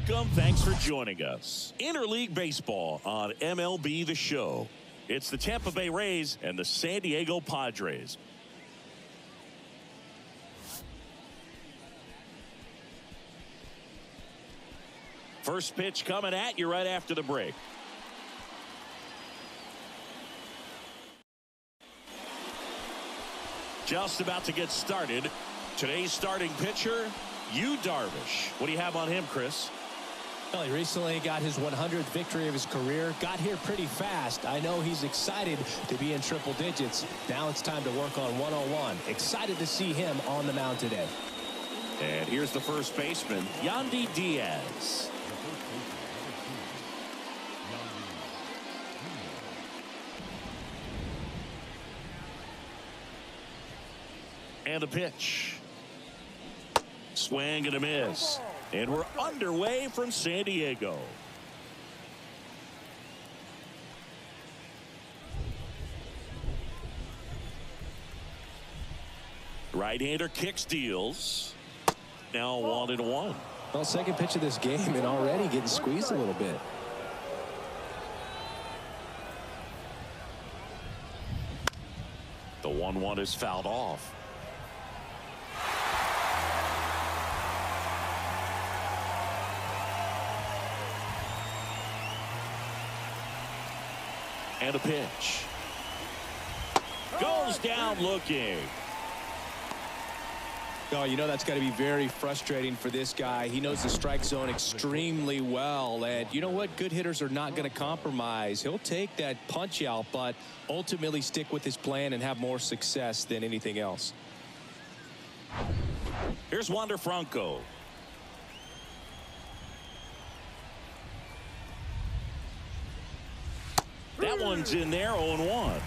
Welcome. Thanks for joining us. Interleague Baseball on MLB The Show. It's the Tampa Bay Rays and the San Diego Padres. First pitch coming at you right after the break. Just about to get started. Today's starting pitcher, Yu Darvish. What do you have on him, Chris? Well, he recently got his 100th victory of his career. Got here pretty fast. I know he's excited to be in triple digits. Now it's time to work on 101. Excited to see him on the mound today. And here's the first baseman, Yandy Diaz. And a pitch. Swing and a miss. And we're underway from San Diego. Right-hander kicks, deals. Now 1-1. Well, second pitch of this game and already getting squeezed a little bit. The 1-1 is fouled off. And a pitch. Goes down looking. Oh, you know that's got to be very frustrating for this guy. He knows the strike zone extremely well. And you know what? Good hitters are not going to compromise. He'll take that punch out, but ultimately stick with his plan and have more success than anything else. Here's Wander Franco. That one's in there, 0-1.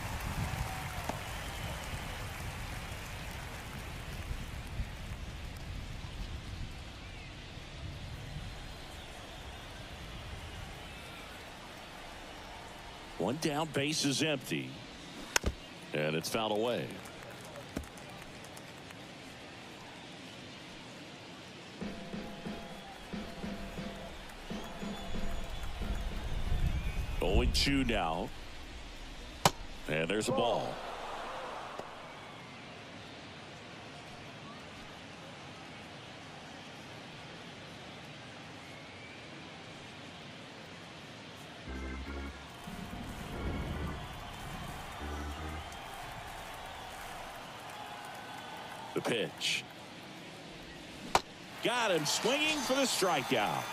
One down, base is empty. And it's fouled away. Going 2 now. And there's a ball. The pitch. Got him swinging for the strikeout.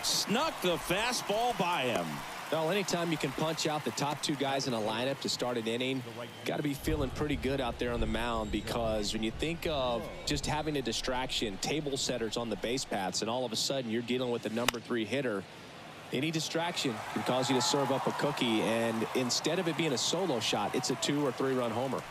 Snuck the fastball by him. Well, anytime you can punch out the top 2 guys in a lineup to start an inning, got to be feeling pretty good out there on the mound, because when you think of just having a distraction, table setters on the base paths, and all of a sudden you're dealing with the number 3 hitter, any distraction can cause you to serve up a cookie, and instead of it being a solo shot, it's a 2 or 3 run homer.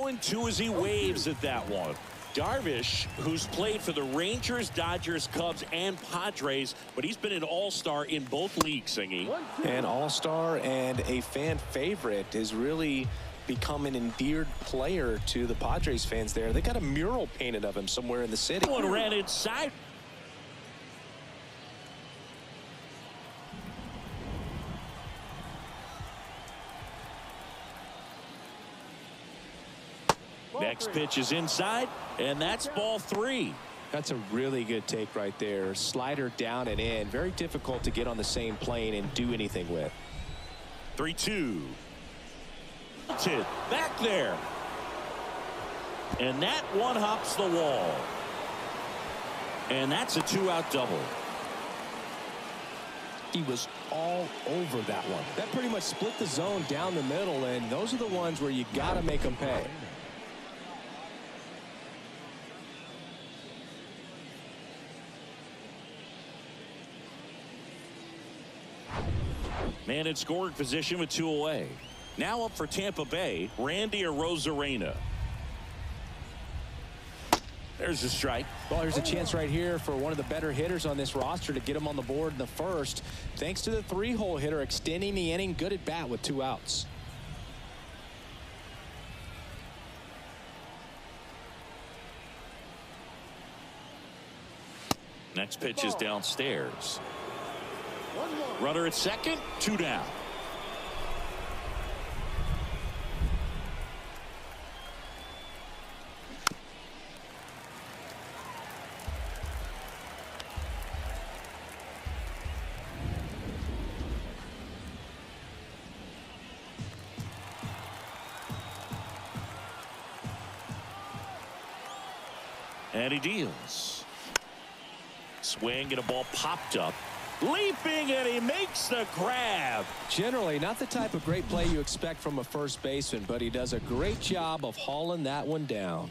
And 2 as he waves at that one. Darvish, who's played for the Rangers, Dodgers, Cubs, and Padres, but he's been an all-star in both leagues, Singy. An all-star and a fan favorite, has really become an endeared player to the Padres fans there. They got a mural painted of him somewhere in the city. One ran inside. Next pitch is inside, and that's ball 3. That's a really good take right there. Slider down and in. Very difficult to get on the same plane and do anything with. 3-2. Back there. And that one hops the wall. And that's a 2-out double. He was all over that one. That pretty much split the zone down the middle, and those are the ones where you got to make them pay. Man in scoring position with 2 away. Now up for Tampa Bay, Randy Arozarena. There's a strike. Well, here's a chance right here for one of the better hitters on this roster to get him on the board in the first. Thanks to the three-hole hitter extending the inning. Good at bat with 2 outs. Next pitch is downstairs. Runner at second, 2 down. And he deals. Swing and a ball popped up. Leaping, and he makes the grab. Generally, not the type of great play you expect from a first baseman, but he does a great job of hauling that one down.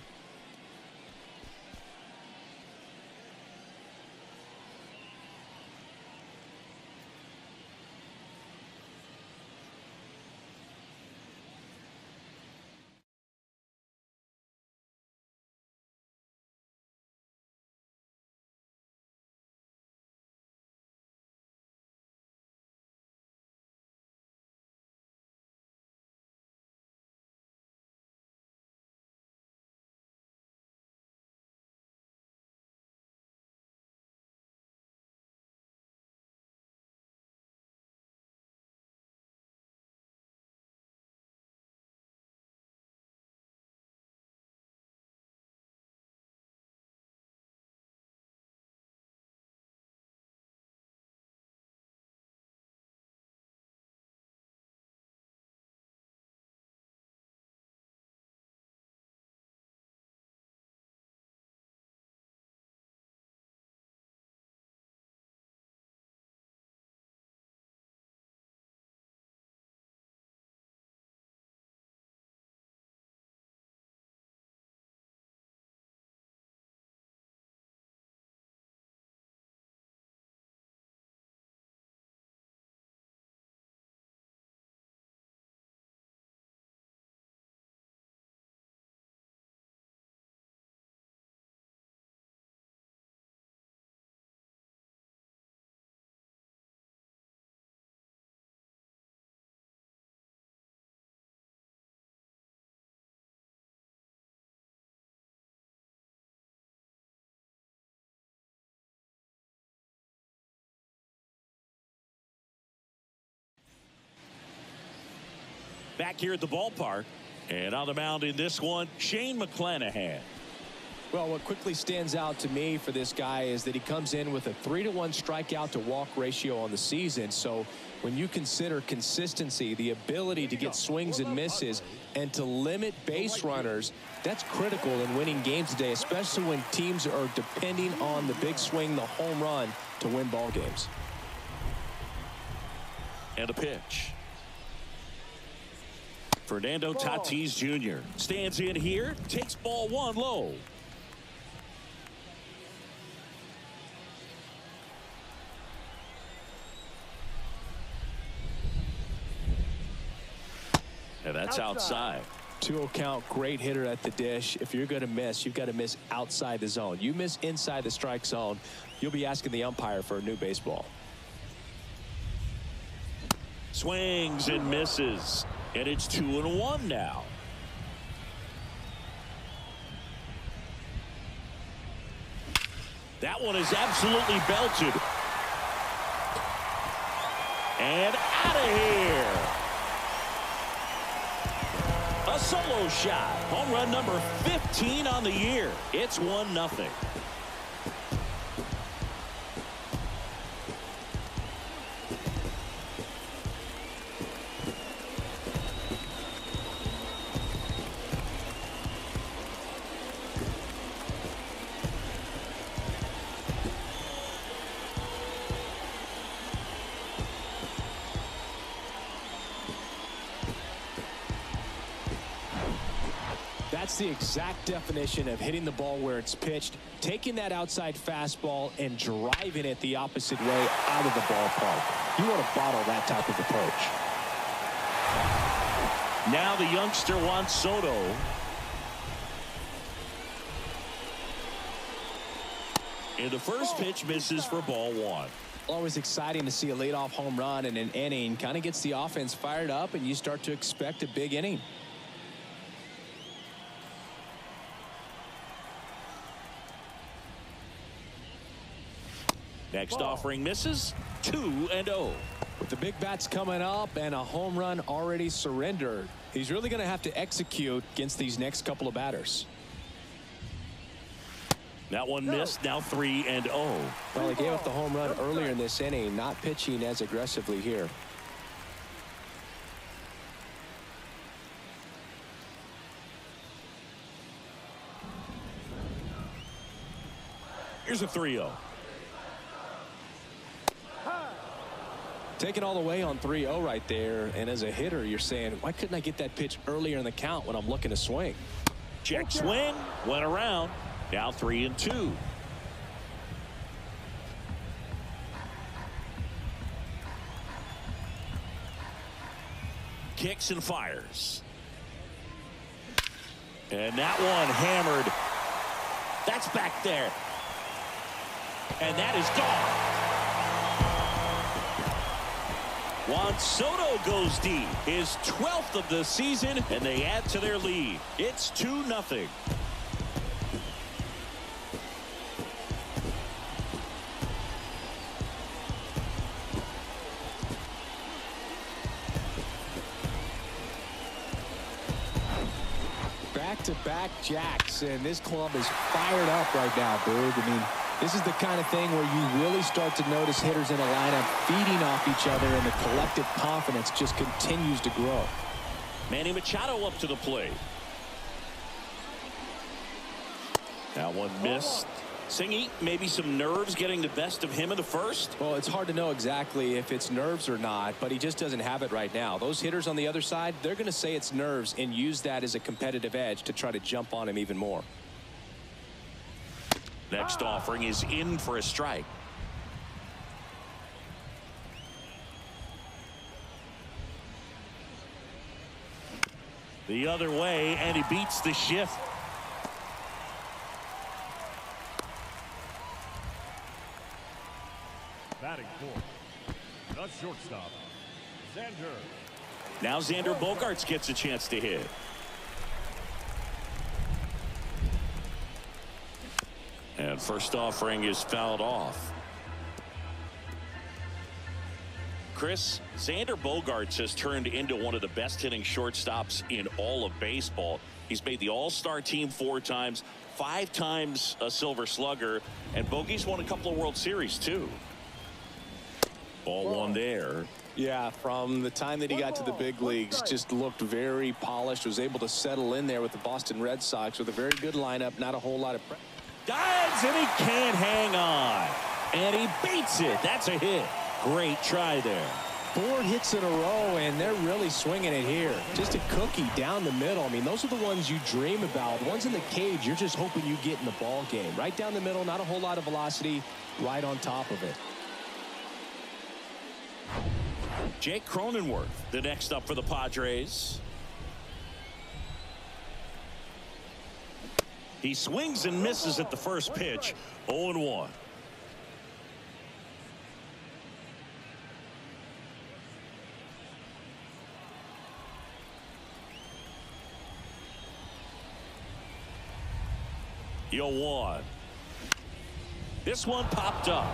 Back here at the ballpark. And on the mound in this one, Shane McClanahan. Well, what quickly stands out to me for this guy is that he comes in with a 3-to-1 strikeout to walk ratio on the season. So when you consider consistency, the ability to get swings and misses, and to limit base runners, that's critical in winning games today, especially when teams are depending on the big swing, the home run, to win ball games. And a pitch. Fernando Tatis Jr. stands in here, takes ball 1 low. And that's outside. 2-0 count, great hitter at the dish. If you're going to miss, you've got to miss outside the zone. You miss inside the strike zone, you'll be asking the umpire for a new baseball. Swings and misses. And it's 2-1 now. That one is absolutely belted. And out of here. A solo shot. Home run number 15 on the year. It's 1-0. That's the exact definition of hitting the ball where it's pitched, taking that outside fastball and driving it the opposite way out of the ballpark. You want to bottle that type of approach. Now the youngster Juan Soto. And the first pitch misses for ball one. Always exciting to see a leadoff home run in an inning. Kind of gets the offense fired up, and you start to expect a big inning. Next offering misses. 2-0. With the big bats coming up and a home run already surrendered, he's really going to have to execute against these next couple of batters. That one missed. Now 3-0. Well, he gave up the home run earlier in this inning, not pitching as aggressively here. Here's a 3-0. Taking all the way on 3-0 right there, and as a hitter, you're saying, why couldn't I get that pitch earlier in the count when I'm looking to swing? Check swing, went around. Now 3-2. Kicks and fires. And that one hammered. That's back there. And that is gone. Juan Soto goes deep, his 12th of the season, and they add to their lead. It's 2-0. Back-to-back jacks, and this club is fired up right now, Boog. I mean, this is the kind of thing where you really start to notice hitters in a lineup feeding off each other, and the collective confidence just continues to grow. Manny Machado up to the plate. That one missed. Singy, maybe some nerves getting the best of him in the first. Well, it's hard to know exactly if it's nerves or not, but he just doesn't have it right now. Those hitters on the other side, they're going to say it's nerves and use that as a competitive edge to try to jump on him even more. Next offering is in for a strike. The other way, and he beats the shift. Batting fourth, the shortstop, Xander. Now Xander Bogaerts gets a chance to hit. And first offering is fouled off. Chris, Xander Bogaerts has turned into one of the best hitting shortstops in all of baseball. He's made the All-Star team 4 times, 5 times a Silver Slugger, and Bogey's won a couple of World Series too. Ball one there. Yeah, from the time that he got to the big leagues, just looked very polished, was able to settle in there with the Boston Red Sox with a very good lineup, not a whole lot of pressure. Dives and he can't hang on. And he beats it. That's a hit. Great try there. 4 hits in a row, and they're really swinging it here. Just a cookie down the middle. I mean, those are the ones you dream about. Ones in the cage, you're just hoping you get in the ball game. Right down the middle, not a whole lot of velocity, right on top of it. Jake Cronenworth, the next up for the Padres. He swings and misses at the first pitch. 0-1. Yo, 1. This one popped up.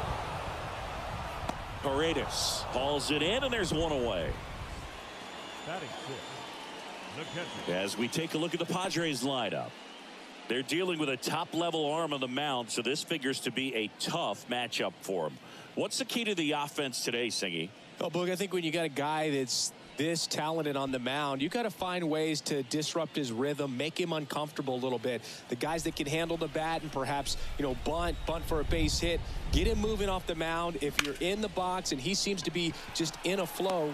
Paredes hauls it in, and there's one away. Batting fifth, the catcher. As we take a look at the Padres lineup, they're dealing with a top-level arm on the mound, so this figures to be a tough matchup for them. What's the key to the offense today, Singy? Oh, Boog, I think when you got a guy that's this talented on the mound, you got to find ways to disrupt his rhythm, make him uncomfortable a little bit. The guys that can handle the bat and perhaps, bunt for a base hit, get him moving off the mound. If you're in the box and he seems to be just in a flow.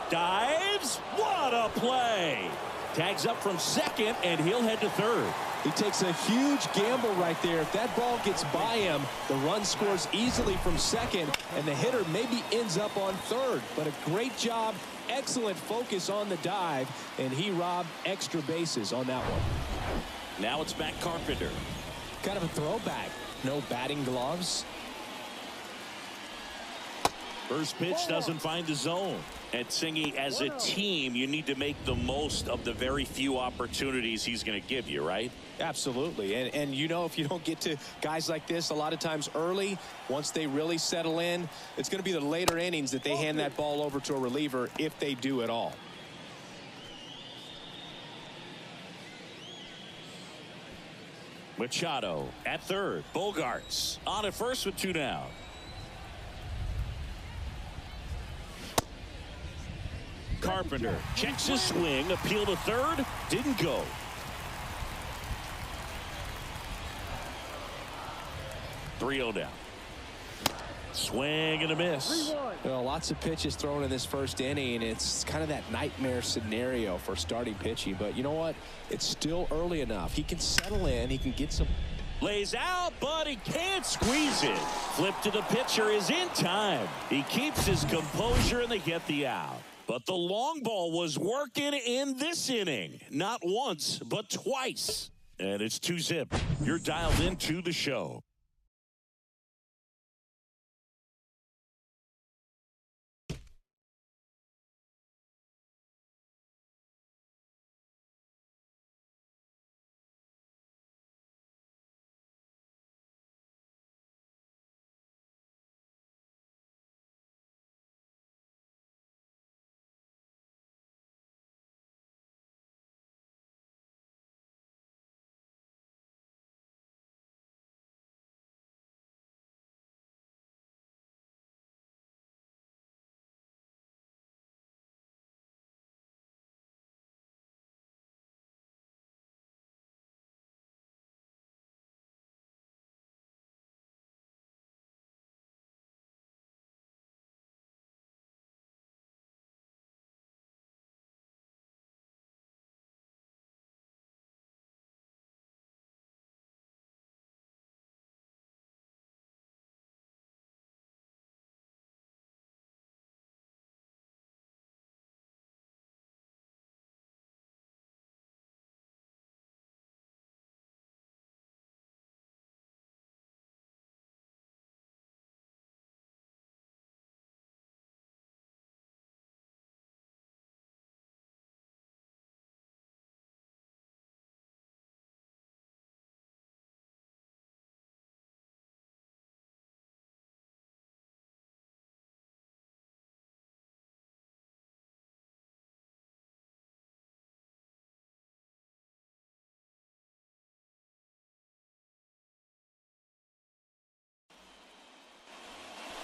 Dives. What a play. Tags up from second, and he'll head to third. He takes a huge gamble right there. If that ball gets by him, the run scores easily from second, and the hitter maybe ends up on third. But a great job, excellent focus on the dive, and he robbed extra bases on that one. Now it's Matt Carpenter. Kind of a throwback. no batting gloves. First pitch doesn't find the zone. And Singy, as a team, you need to make the most of the very few opportunities he's going to give you, right? Absolutely. And you know, if you don't get to guys like this a lot of times early, once they really settle in, it's going to be the later innings that they hand that ball over to a reliever, if they do at all. Machado at third. Bogarts on at first with 2 down. Carpenter checks his swing. Appeal to third. Didn't go. .3-0 down. Swing and a miss. Well, lots of pitches thrown in this first inning. It's kind of that nightmare scenario for starting pitching. But you know what? It's still early enough. He can settle in. He can get some. Lays out, but he can't squeeze it. Flip to the pitcher is in time. He keeps his composure and they get the out. But the long ball was working in this inning. Not once, but twice. And it's 2-zip. You're dialed into the show.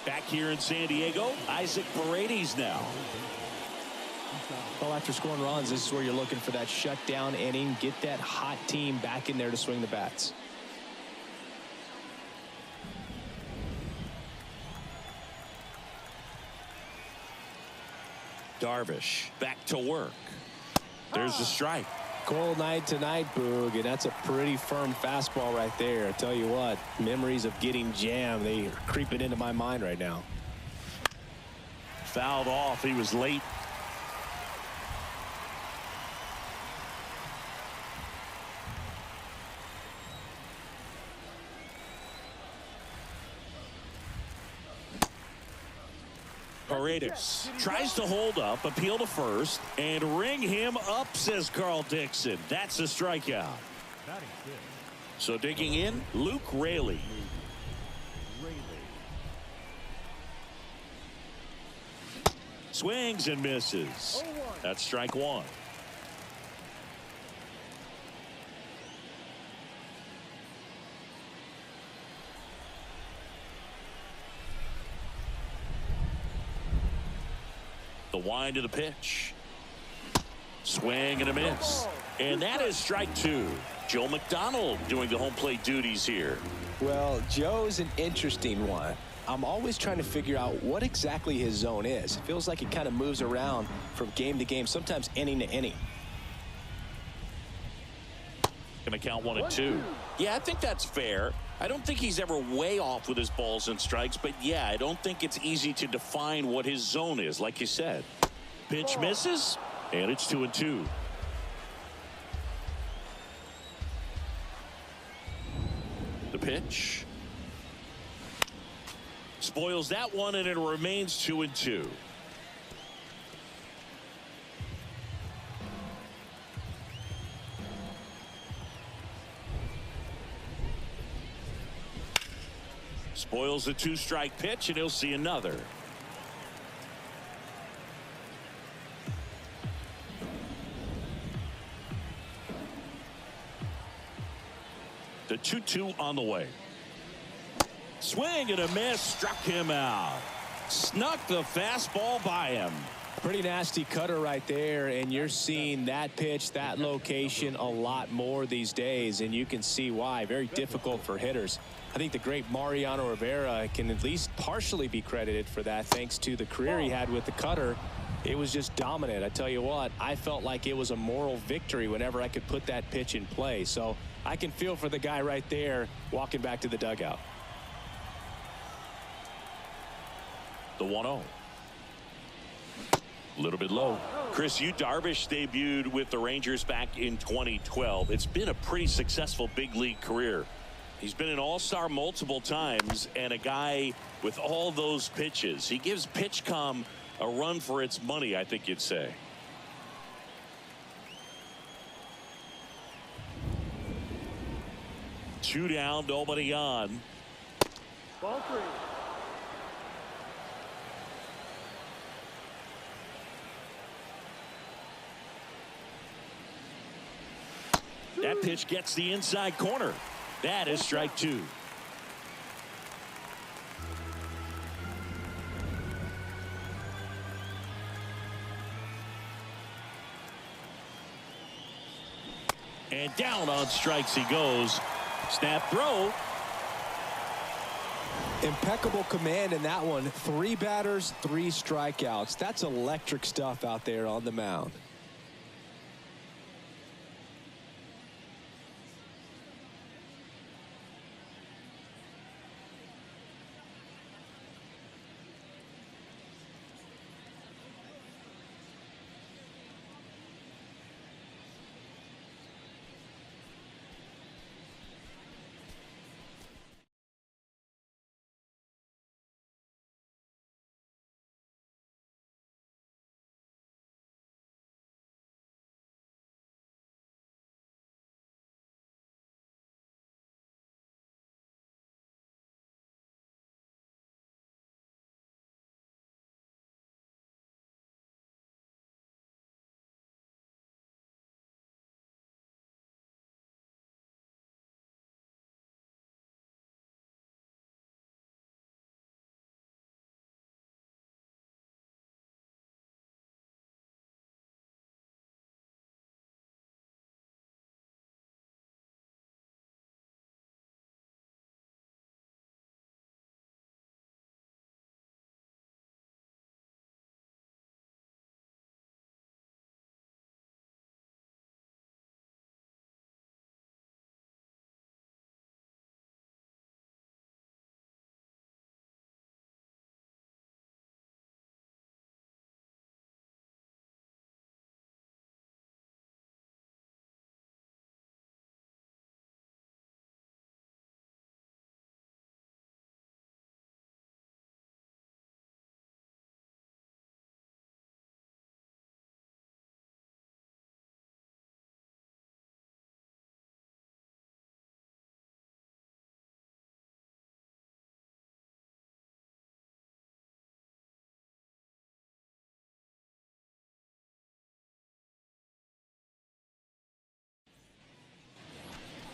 Back here in San Diego, Isaac Paredes now. Well, after scoring runs, this is where you're looking for that shutdown inning. Get that hot team back in there to swing the bats. Darvish back to work. There's the strike. Cold night tonight, Boog, and that's a pretty firm fastball right there. I tell you what, memories of getting jammed, they are creeping into my mind right now. Fouled off. He was late. Paredes tries to hold up, appeal to first, and ring him up, says Carl Dixon. That's a strikeout. So digging in, Luke Raley. Swings and misses. That's strike one. The wind of the pitch. Swing and a miss. And that is strike two. Joe McDonald doing the home plate duties here. Well, Joe's an interesting one. I'm always trying to figure out what exactly his zone is. It feels like it kind of moves around from game to game, sometimes inning to inning. Going to count 1-2. Yeah, I think that's fair. I don't think he's ever way off with his balls and strikes, but yeah, I don't think it's easy to define what his zone is, like you said. Pitch misses, and it's 2-2. The pitch. spoils that one, and it remains 2-2. Spoils the 2-strike pitch, and he'll see another. The 2-2 on the way. Swing and a miss, struck him out. Snuck the fastball by him. Pretty nasty cutter right there, and you're seeing that pitch, that location a lot more these days, and you can see why. Very difficult for hitters. I think the great Mariano Rivera can at least partially be credited for that, thanks to the career he had with the cutter. It was just dominant. I tell you what, I felt like it was a moral victory whenever I could put that pitch in play. So I can feel for the guy right there walking back to the dugout. The 1-0. A little bit low. Chris, Yu Darvish debuted with the Rangers back in 2012. It's been a pretty successful big league career. He's been an all-star multiple times and a guy with all those pitches. He gives PitchCom a run for its money, I think you'd say. Two down, nobody on. Ball 3. That pitch gets the inside corner. That is strike 2. And down on strikes he goes. Snap throw. Impeccable command in that one. 3 batters, 3 strikeouts. That's electric stuff out there on the mound.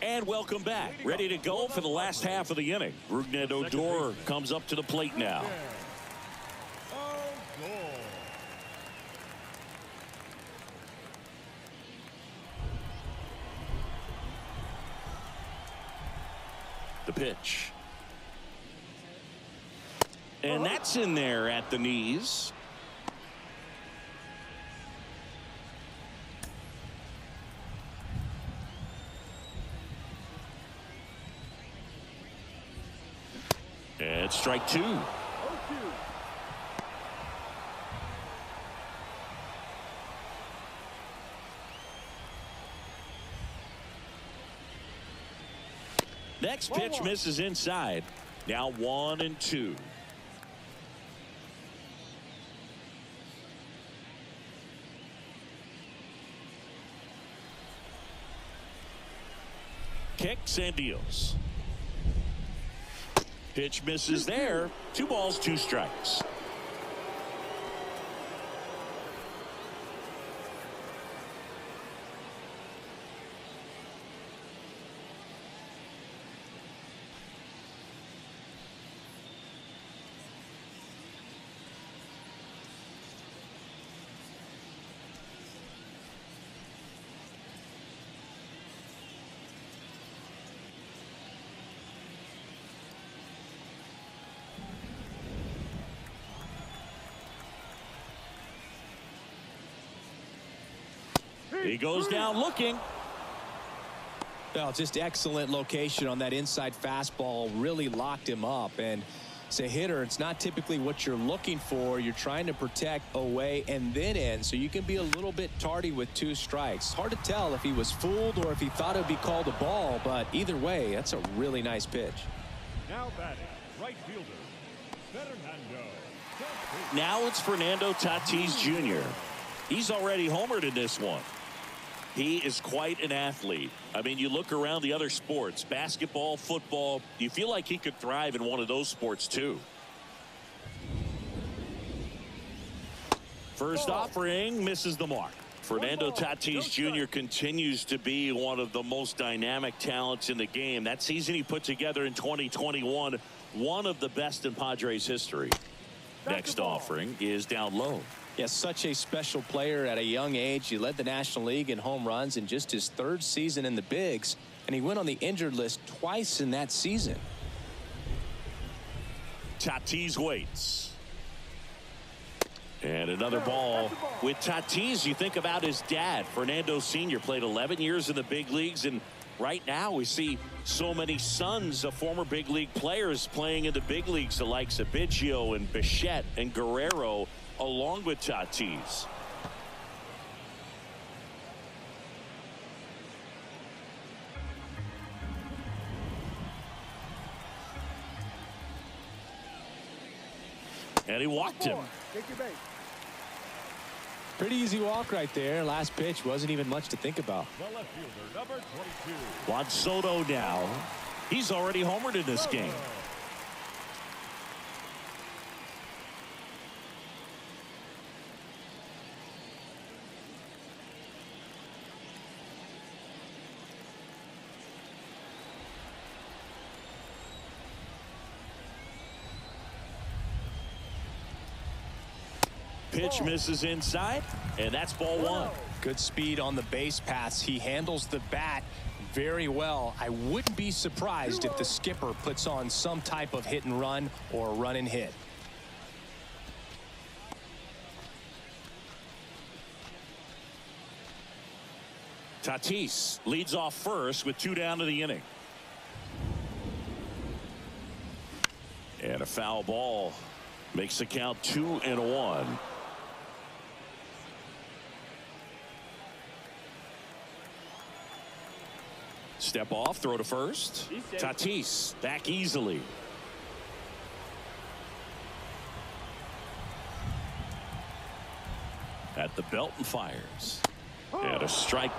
And welcome back. Ready to go for the last half of the inning. Rougned Odor comes up to the plate now. The pitch. And that's in there at the knees. And strike 2. Next pitch misses inside. Now 1-2. kicks and deals. Pitch misses there. 2 balls, 2 strikes. He goes down looking. Well, just excellent location on that inside fastball. Really locked him up. And as a hitter, it's not typically what you're looking for. You're trying to protect away and then in, so you can be a little bit tardy with 2 strikes. Hard to tell if he was fooled or if he thought it would be called a ball, but either way, that's a really nice pitch. Now batting, right fielder, Fernando. Now it's Fernando Tatis Jr. He's already homered in this one. He is quite an athlete. I mean, you look around the other sports, basketball, football, you feel like he could thrive in one of those sports too. First offering misses the mark. Fernando Tatis Jr. continues to be one of the most dynamic talents in the game. That season he put together in 2021, one of the best in Padres history. Next offering is down low. Yes, such a special player at a young age. He led the National League in home runs in just his 3rd season in the bigs, and he went on the injured list twice in that season. Tatis waits. And another ball. With Tatis, you think about his dad. Fernando Sr. played 11 years in the big leagues, and right now we see so many sons of former big league players playing in the big leagues, the likes of Biggio and Bichette and Guerrero, along with Tatis. And he walked him. Take your base. Pretty easy walk right there. Last pitch wasn't even much to think about. The left fielder, number 22. Juan Soto now. He's already homered in this game. Pitch misses inside, and that's ball 1. Good speed on the base paths. He handles the bat very well. I wouldn't be surprised if the skipper puts on some type of hit and run or run and hit. Tatis leads off first with 2 down to the inning. And a foul ball makes the count 2-1. Step off, throw to first. Tatis back easily. At the belt and fires. And a strike.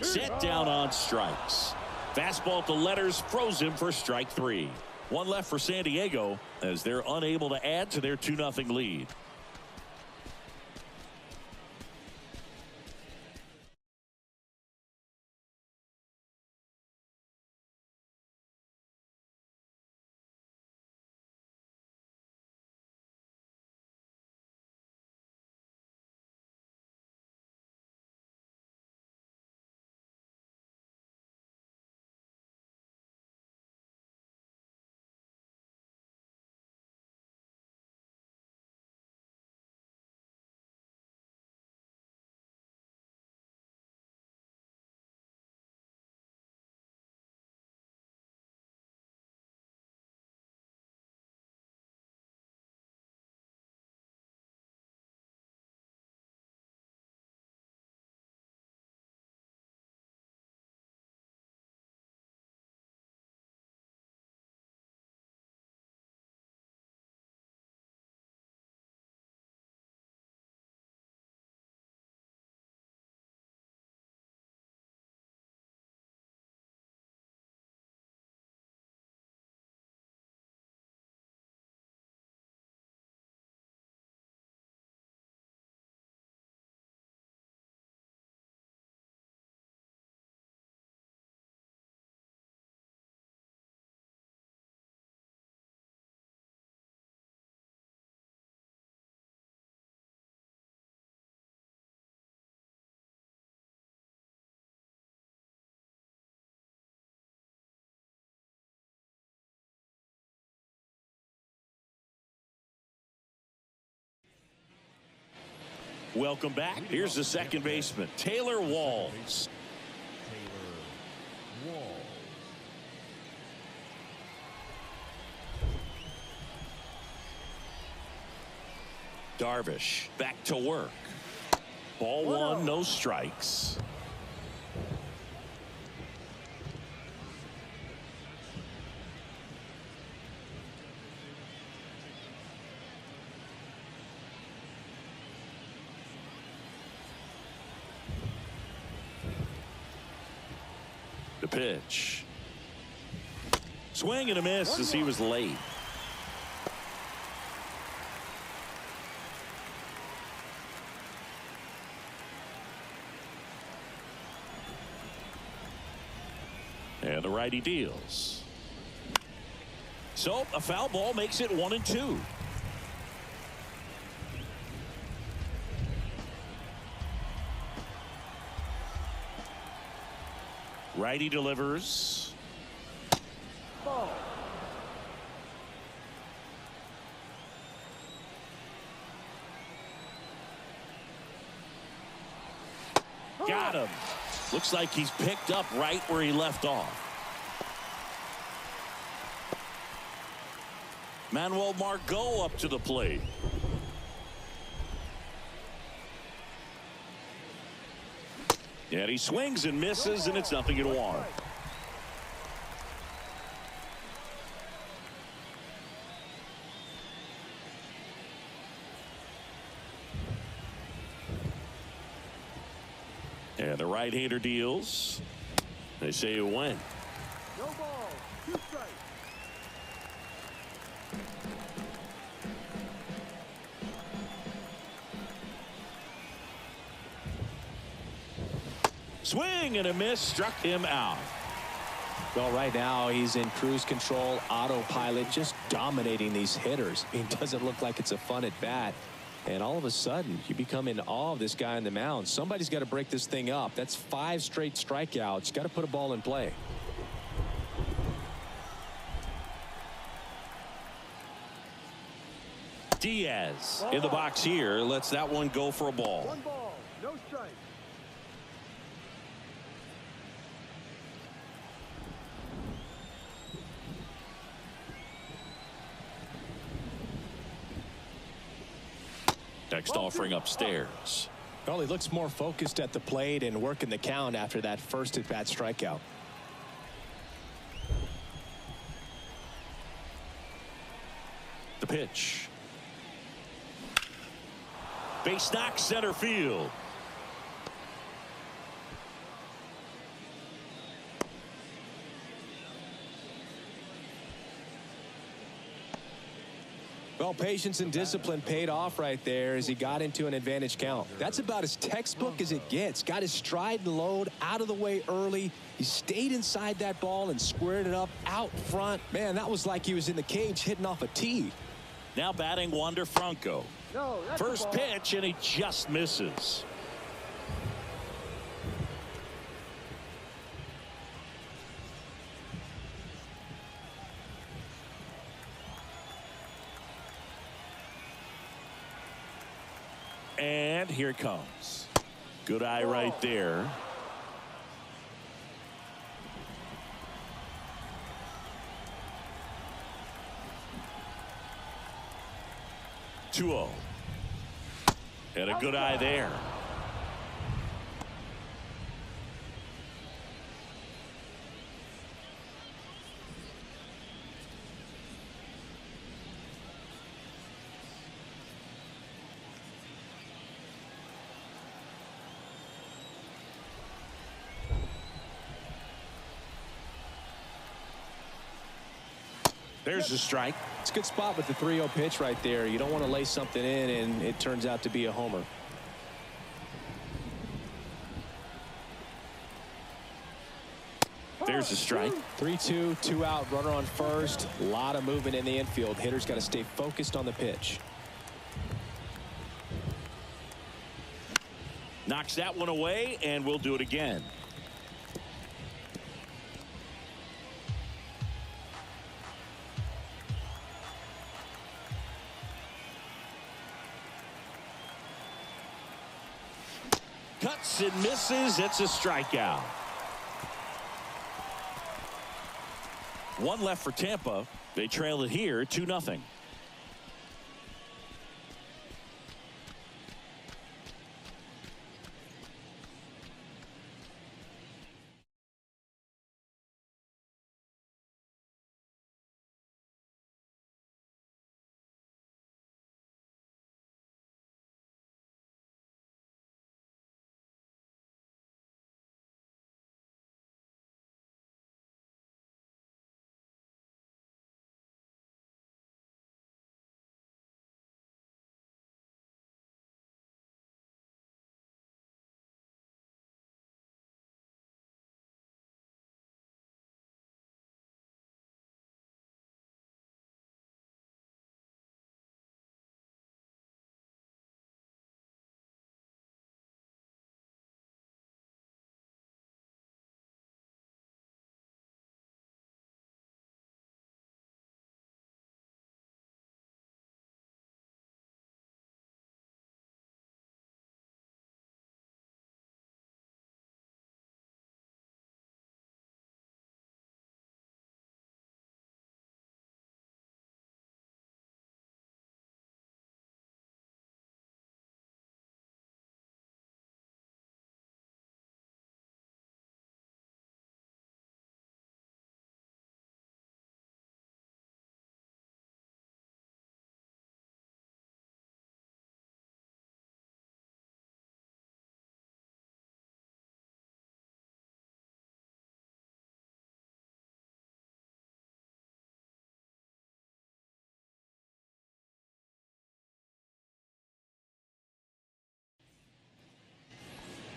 Set down on strikes. Fastball to letters, froze him for strike 3. 1 left for San Diego as they're unable to add to their 2-0 lead. Welcome back. Here's the second baseman, Taylor Walls. Darvish back to work. Ball one, no strikes. The pitch. Swing and a miss as he was late. And the righty deals. So a foul ball makes it 1-2. Righty delivers. Ball. Got him. Looks like he's picked up right where he left off. Manuel Margot up to the plate. And he swings and misses, and it's 0-1. And the right-hander deals. They say a win. No ball. 2 strikes. Swing and a miss, struck him out. Well, right now he's in cruise control, autopilot, just dominating these hitters. It doesn't look like it's a fun at bat. And all of a sudden, you become in awe of this guy on the mound. Somebody's got to break this thing up. That's 5 straight strikeouts. Got to put a ball in play. Diaz in the box here. Lets that one go for a ball. 1 ball. No strike. Next offering upstairs. Well, he looks more focused at the plate and working the count after that first at-bat strikeout. The pitch. Base knock, center field. Well, patience and discipline paid off right there as he got into an advantage count. That's about as textbook as it gets. Got his stride and load out of the way early. He stayed inside that ball and squared it up out front. Man, that was like he was in the cage hitting off a tee. Now batting Wander Franco. No, that's First pitch, and he just misses. And here it comes. Good eye right there. Two-0. And a good eye there. There's the strike. It's a good spot with the 3-0 pitch right there. You don't want to lay something in and it turns out to be a homer. There's the strike. 3-2, 2 out, runner on first. A lot of movement in the infield. Hitters got to stay focused on the pitch. Knocks that one away, and we'll do it again. swings and misses. It's a strikeout. One left for Tampa. They trail it here 2-0.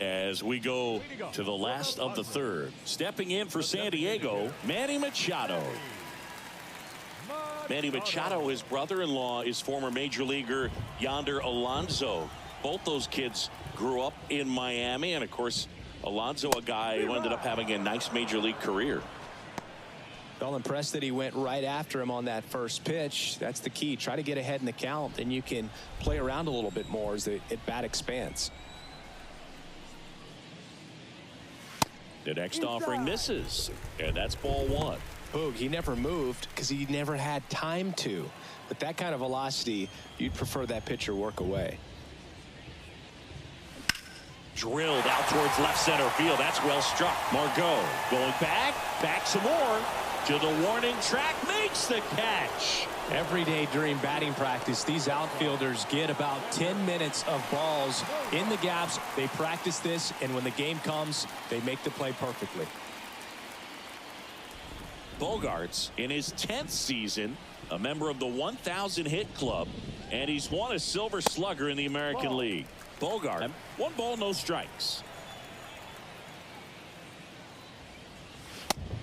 As we go to the last of the third, stepping in for San Diego, Manny Machado. Manny Machado, his brother-in-law, is former major leaguer Yonder Alonso. Both those kids grew up in Miami, and of course Alonso, a guy who ended up having a nice major league career. Well, impressed that he went right after him on that first pitch. That's the key. Try to get ahead in the count, then you can play around a little bit more as the at-bat expands. The next offering misses, and that's ball one. Boog, he never moved because he never had time to. With that kind of velocity, you'd prefer that pitcher work away. Drilled out towards left center field. That's well struck. Margot going back some more to the warning track, makes the catch. Every day during batting practice, these outfielders get about 10 minutes of balls in the gaps. They practice this, and when the game comes, they make the play perfectly. Bogaerts in his 10th season, a member of the 1,000 hit club, and he's won a Silver Slugger in the American League. Bogart, 1 ball, no strikes.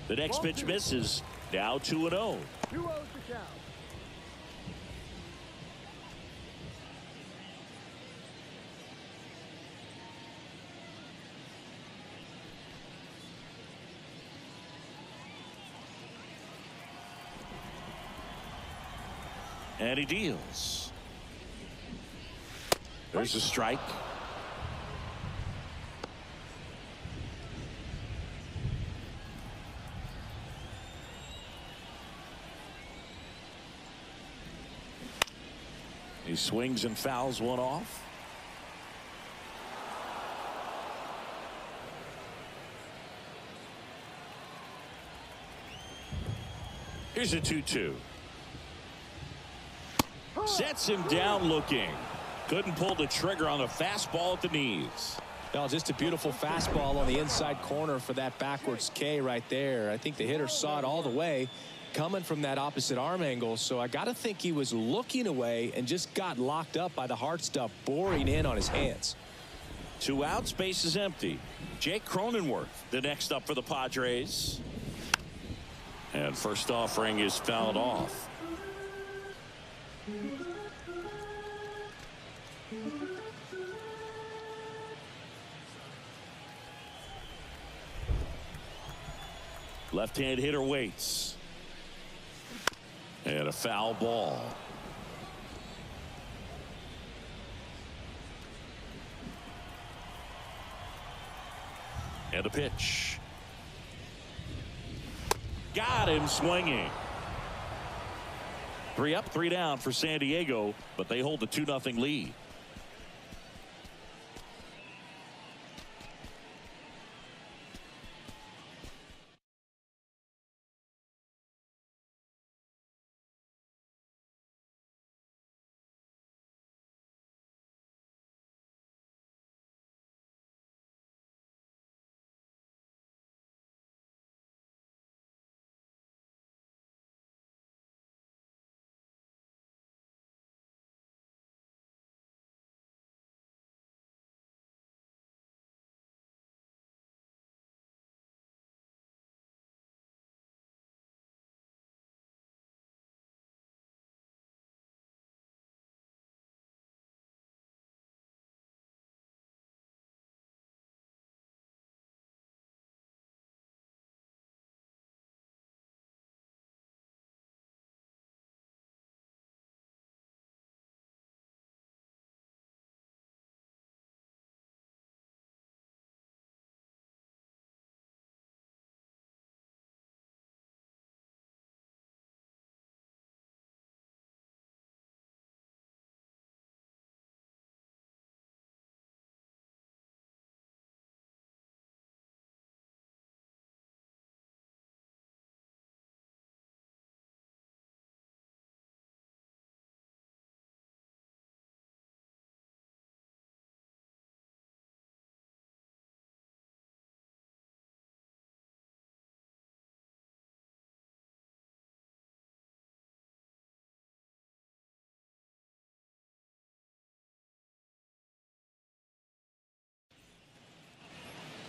The next pitch misses. Now 2-0. 2-0 to count. And he deals. There's a strike. He swings and fouls one off. Here's a 2-2. Sets him down looking. Couldn't pull the trigger on a fastball at the knees. Well, just a beautiful fastball on the inside corner for that backwards K right there. I think the hitter saw it all the way coming from that opposite arm angle. So I got to think he was looking away and just got locked up by the hard stuff boring in on his hands. 2 outs, base is empty. Jake Cronenworth, the next up for the Padres. And first offering is fouled off. Left-hand hitter waits. And a foul ball. And the pitch. Got him swinging. 3 up, 3 down for San Diego, but they hold the 2-0 lead.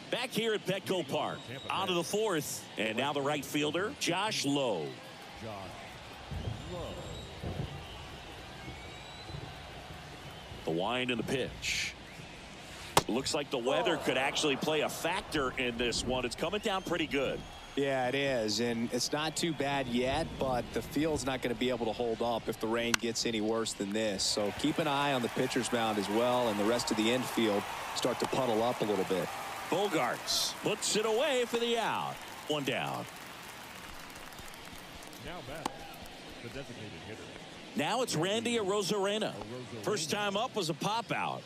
Back here at Petco Park, on to the 4th, and now the right fielder, Josh Lowe. The wind and the pitch. Looks like the weather could actually play a factor in this one. It's coming down pretty good. Yeah, it is, and it's not too bad yet, but the field's not going to be able to hold up if the rain gets any worse than this. So keep an eye on the pitcher's mound as well, and the rest of the infield start to puddle up a little bit. Bogarts puts it away for the out. 1 down. Now batting, the designated hitter. Now it's Randy Arozarena. First time up was a pop out.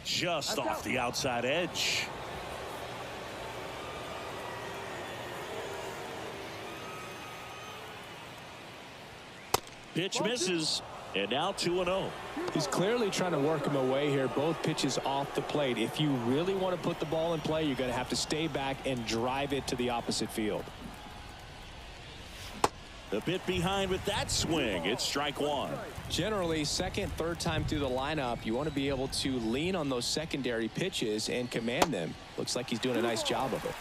Just off the outside edge. Pitch misses, and now 2-0. He's clearly trying to work him away here. Both pitches off the plate. If you really want to put the ball in play, you're going to have to stay back and drive it to the opposite field. A bit behind with that swing. It's strike 1. Generally, second, third time through the lineup, you want to be able to lean on those secondary pitches and command them. Looks like he's doing a nice job of it.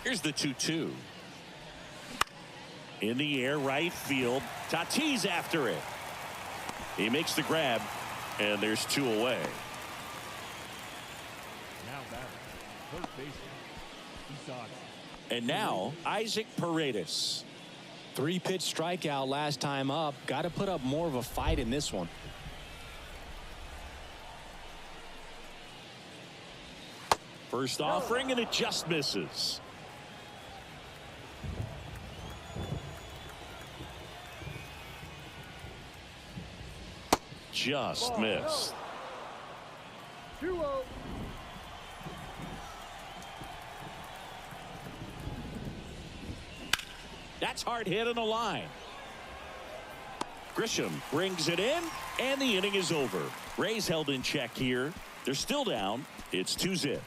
Here's the 2-2. In the air, right field. Tatis after it. He makes the grab, and there's 2 away. Now batting, third baseman, Isaac. And now Isaac Paredes. 3-pitch strikeout last time up. Got to put up more of a fight in this one. First offering, and it just misses. Just missed. 2-0. That's hard hit on the line. Grisham brings it in, and the inning is over. Rays held in check here. They're still down. It's 2-0.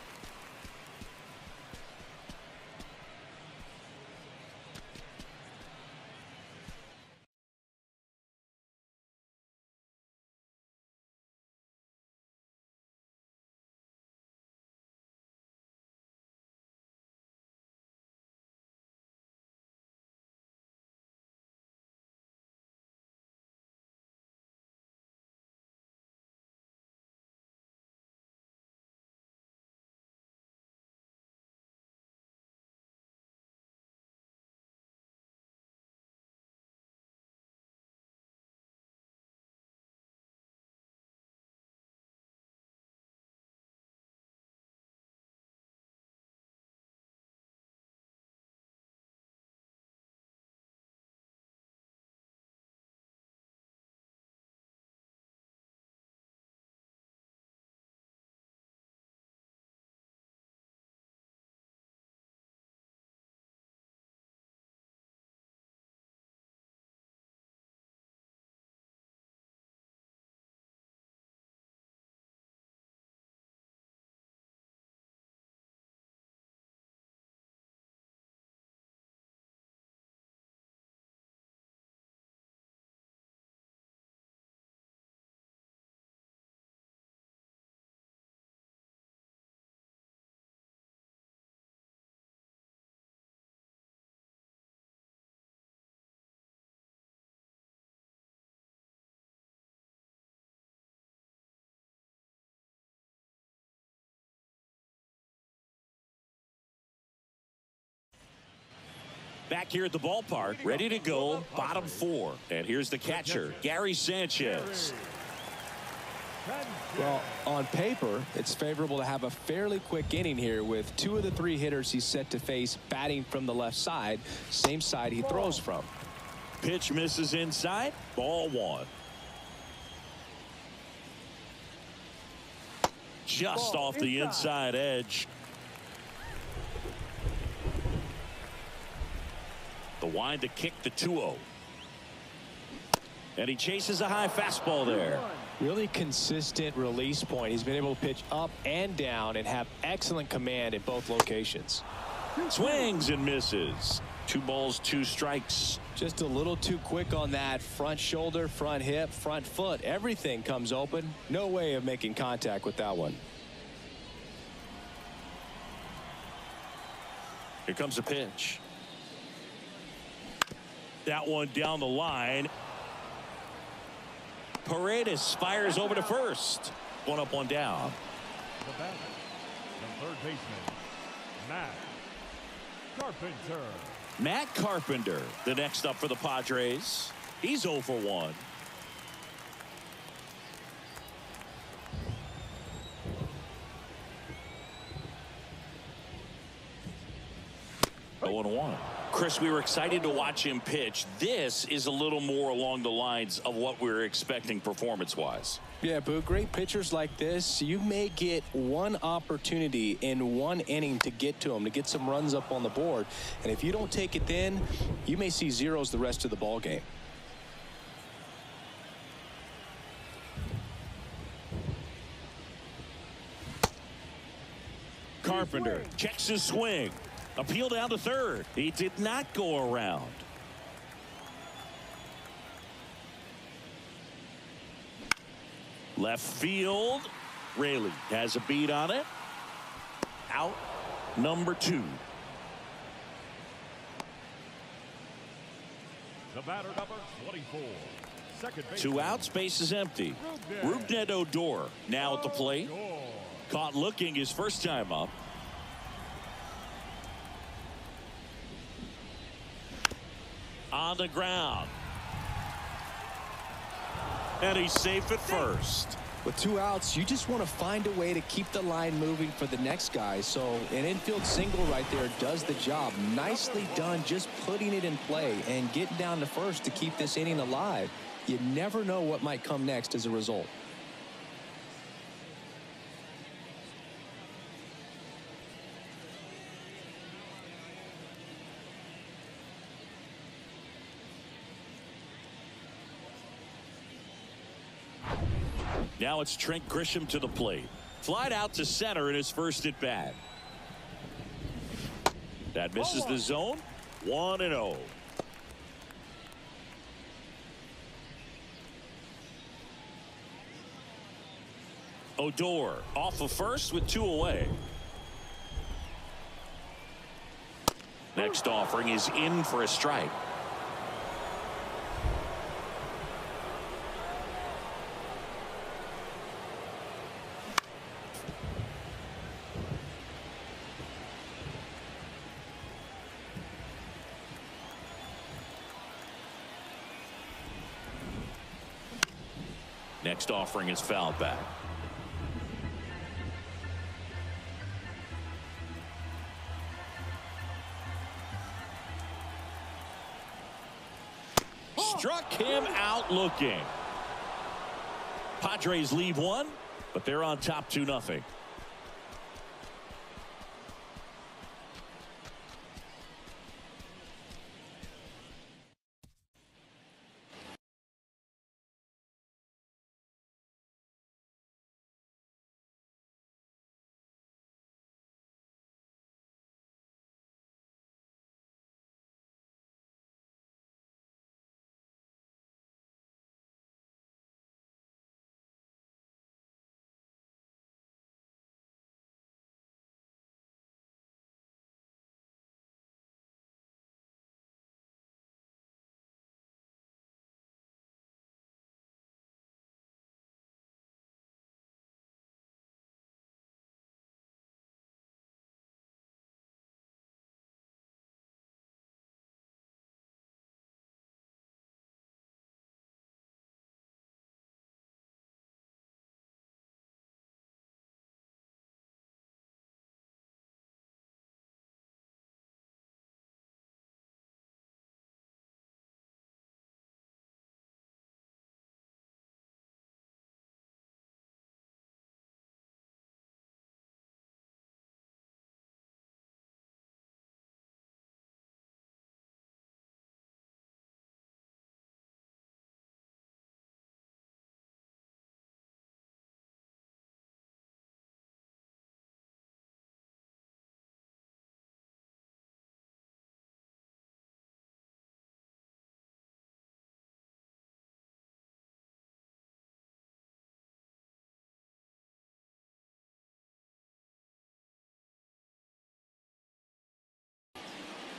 Back here at the ballpark, ready to go, bottom 4. And here's the catcher, Gary Sanchez. Well, on paper, it's favorable to have a fairly quick inning here with 2 of the 3 hitters he's set to face batting from the left side, same side he throws from. Pitch misses inside, ball 1. Just off the inside edge. The wind to kick the 2-0. And he chases a high fastball there. Really consistent release point. He's been able to pitch up and down and have excellent command in both locations. Swings and misses. 2 balls, 2 strikes. Just a little too quick on that front shoulder, front hip, front foot. Everything comes open. No way of making contact with that one. Here comes a pitch. That one down the line. Paredes fires over to first. 1 up, 1 down. The batter, the third baseman, Matt Carpenter. Matt Carpenter, the next up for the Padres. He's 0 for 1. Oh, 1. Chris, we were excited to watch him pitch. This is a little more along the lines of what we were expecting performance-wise. Yeah, Boo, great pitchers like this, you may get one opportunity in one inning to get to them, to get some runs up on the board. And if you don't take it then, you may see zeros the rest of the ball game. Carpenter checks his swing. Appeal down to third. He did not go around. Left field. Raley has a beat on it. Out number 2. The batter, number 24. Second base. 2 outs, base is empty. Rougned Odor now at the plate. Caught looking his first time up. On the ground. And he's safe at first. With 2 outs, you just want to find a way to keep the line moving for the next guy. So an infield single right there does the job. Nicely done, just putting it in play and getting down to first to keep this inning alive. You never know what might come next as a result. Now it's Trent Grisham to the plate. Flied out to center in his first at bat. That misses the zone. 1-0. Odor off of first with 2 away. Next offering is in for a strike. Next offering is fouled back. Struck him out looking. Padres leave 1, but they're on top 2-0.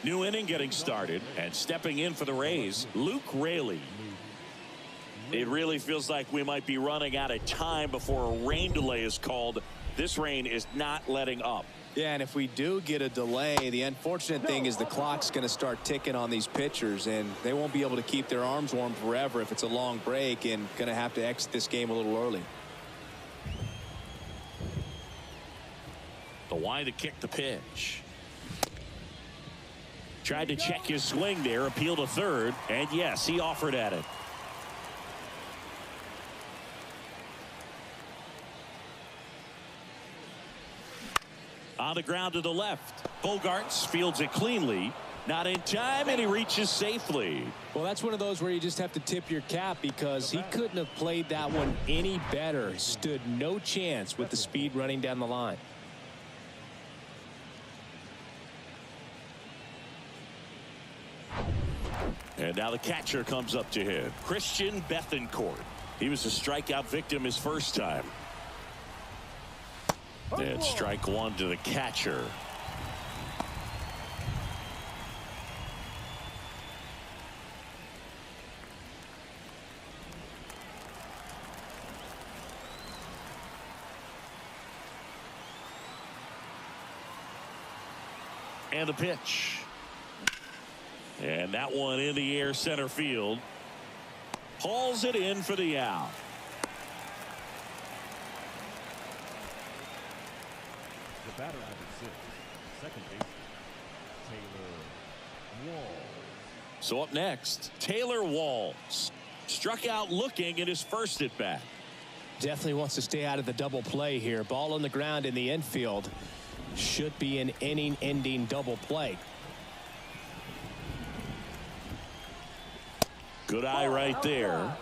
New inning getting started, and stepping in for the Rays, Luke Raley. It really feels like we might be running out of time before a rain delay is called. This rain is not letting up. Yeah, and if we do get a delay, the unfortunate thing is the clock's going to start ticking on these pitchers, and they won't be able to keep their arms warm forever if it's a long break, and going to have to exit this game a little early. The wide to kick the pitch. Tried to check his swing there, appeal to third, and yes, he offered at it. On the ground to the left. Bogarts fields it cleanly. Not in time, and he reaches safely. Well, that's one of those where you just have to tip your cap because he couldn't have played that one any better. Stood no chance with the speed running down the line. And now the catcher comes up to him. Christian Bethancourt. He was a strikeout victim his first time. And strike one to the catcher. And the pitch. And that one in the air center field. Hauls it in for the out. The batter number 6, second baseman, Taylor Walls. So up next, Taylor Walls. Struck out looking at his first at bat. Definitely wants to stay out of the double play here. Ball on the ground in the infield. Should be an inning-ending double play. Good eye right there.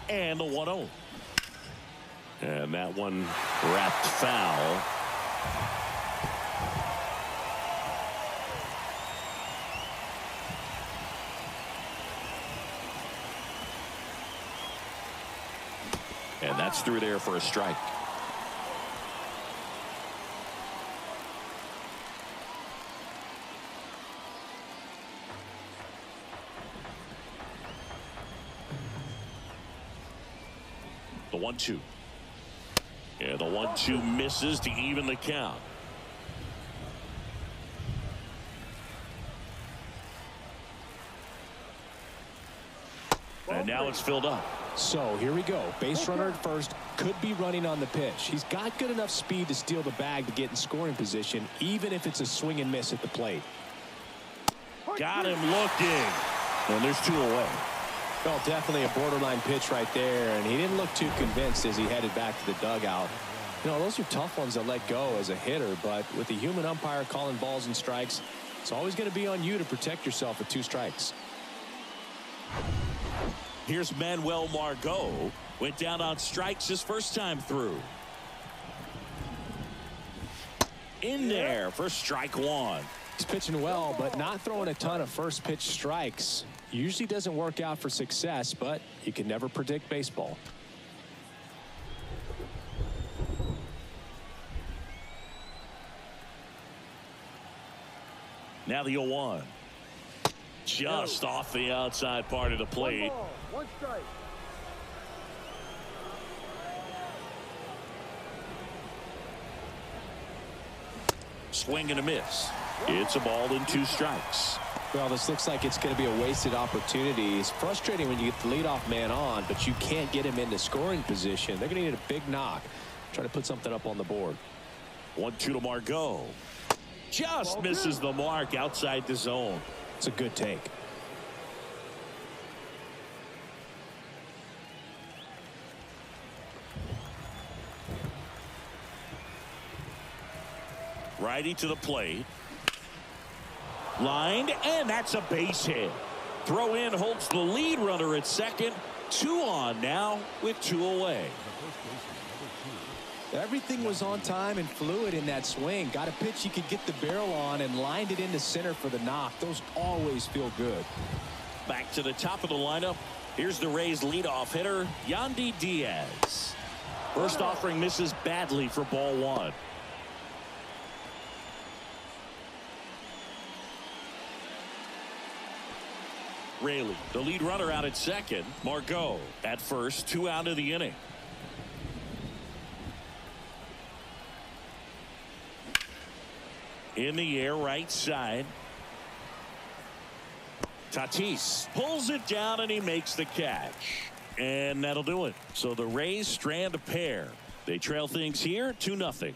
And the 1-0. And that one wrapped foul. And that's through there for a strike. The 1-2. Yeah, the 1-2 misses to even the count. And now it's filled up. So here we go. Base runner at first. Could be running on the pitch. He's got good enough speed to steal the bag to get in scoring position, even if it's a swing and miss at the plate. Got him looking. And there's 2 away. Well, definitely a borderline pitch right there, and he didn't look too convinced as he headed back to the dugout. You know, those are tough ones to let go as a hitter, but with the human umpire calling balls and strikes, it's always going to be on you to protect yourself with 2 strikes. Here's Manuel Margot. Went down on strikes his first time through. In there for strike 1. He's pitching well, but not throwing a ton of first pitch strikes. Usually doesn't work out for success, but you can never predict baseball. Now the 0-1. Just off the outside part of the plate. 1 strike. Swing and a miss. It's a ball and 2 strikes. Well, this looks like it's going to be a wasted opportunity. It's frustrating when you get the leadoff man on, but you can't get him into scoring position. They're going to need a big knock. Try to put something up on the board. 1-2 to Margot. Just misses the mark outside the zone. It's a good take. Righty to the plate. Lined, and that's a base hit. Throw in holds the lead runner at second. 2 on now with 2 away. Everything was on time and fluid in that swing. Got a pitch he could get the barrel on and lined it into center for the knock. Those always feel good. Back to the top of the lineup. Here's the Rays leadoff hitter, Yandy Diaz. First offering misses badly for ball one. Raley, the lead runner, out at second. Margot at first, 2 out of the inning. In the air, right side. Tatis pulls it down and he makes the catch. And that'll do it. So the Rays strand a pair. They trail things here 2-0.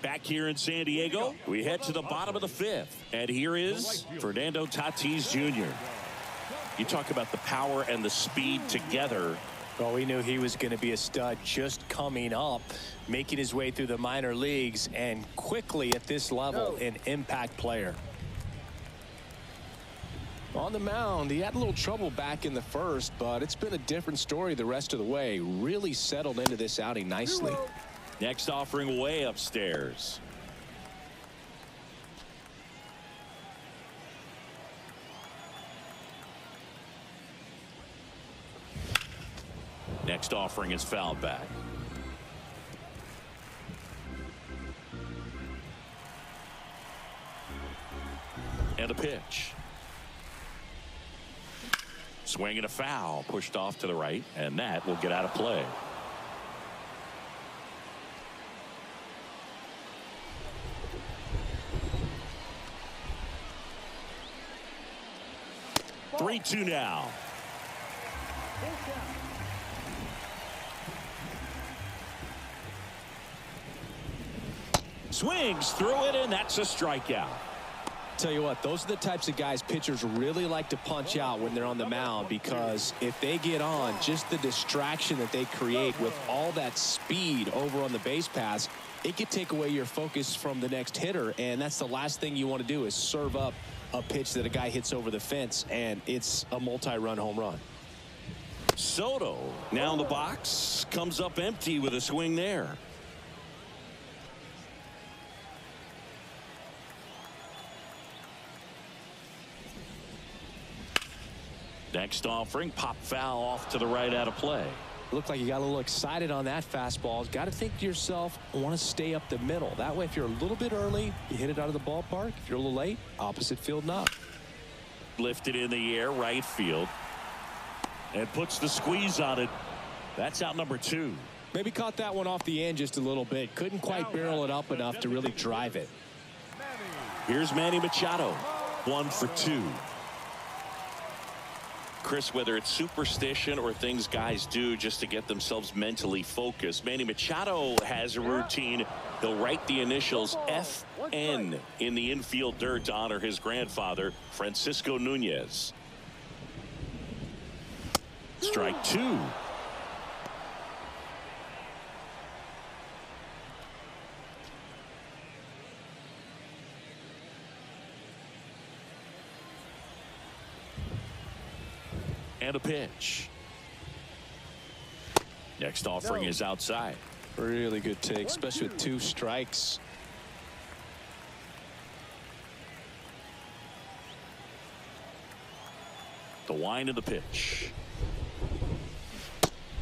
Back here in San Diego, we head to the bottom of the 5th. And here is Fernando Tatis Jr. You talk about the power and the speed together. Well, we knew he was going to be a stud just coming up, making his way through the minor leagues, and quickly at this level, an impact player. On the mound, he had a little trouble back in the first, but it's been a different story the rest of the way. Really settled into this outing nicely. Next offering way upstairs. Next offering is fouled back. And a pitch. Swing and a foul, pushed off to the right, and that will get out of play. Ball. 3-2 now. Swings through it, and that's a strikeout. Tell you what, those are the types of guys pitchers really like to punch out when they're on the mound, because if they get on, just the distraction that they create with all that speed over on the base pass, it could take away your focus from the next hitter, and that's the last thing you want to do is serve up a pitch that a guy hits over the fence, and it's a multi-run home run. Soto now in the box, comes up empty with a swing there. Next offering, pop foul off to the right, out of play. Looked like you got a little excited on that fastball. Got to think to yourself, I want to stay up the middle. That way, if you're a little bit early, you hit it out of the ballpark. If you're a little late, opposite field knock. Lifted in the air, right field. And puts the squeeze on it. That's out number 2. Maybe caught that one off the end just a little bit. Couldn't quite barrel it up enough to really drive it. Here's Manny Machado, 1 for 2. Chris, whether it's superstition or things guys do just to get themselves mentally focused. Manny Machado has a routine. He'll write the initials FN in the infield dirt to honor his grandfather, Francisco Nunez. Strike two. And a pitch. Next offering is outside. Really good take, especially with 2 strikes. The wind of the pitch.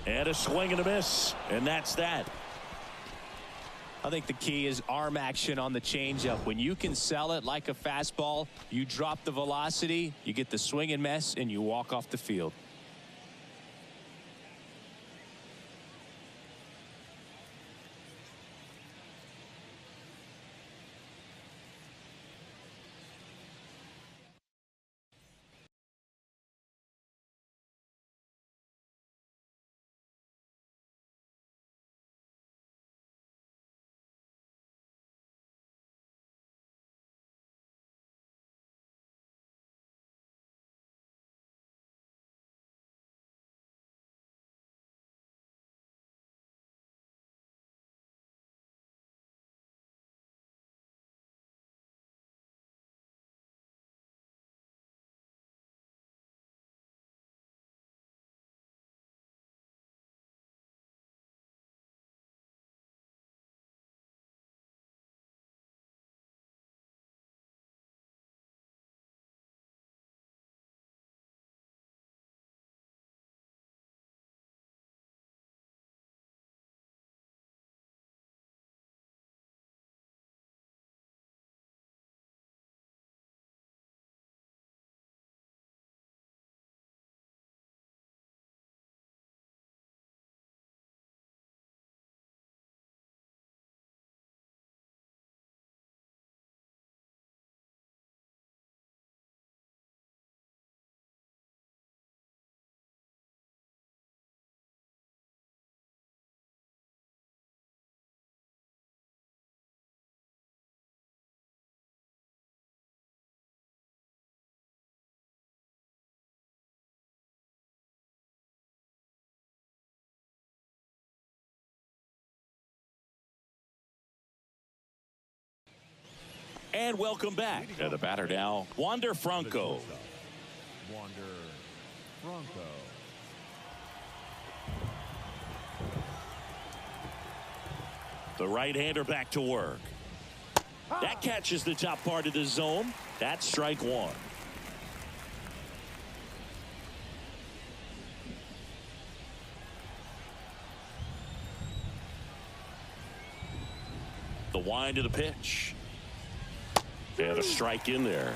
And a swing and a miss. And that's that. I think the key is arm action on the changeup. When you can sell it like a fastball, you drop the velocity, you get the swing and miss, and you walk off the field. And welcome back. And the batter now, Wander Franco. Wander Franco. The right-hander back to work. That catches the top part of the zone. That's strike one. The wind of the pitch. And a strike in there.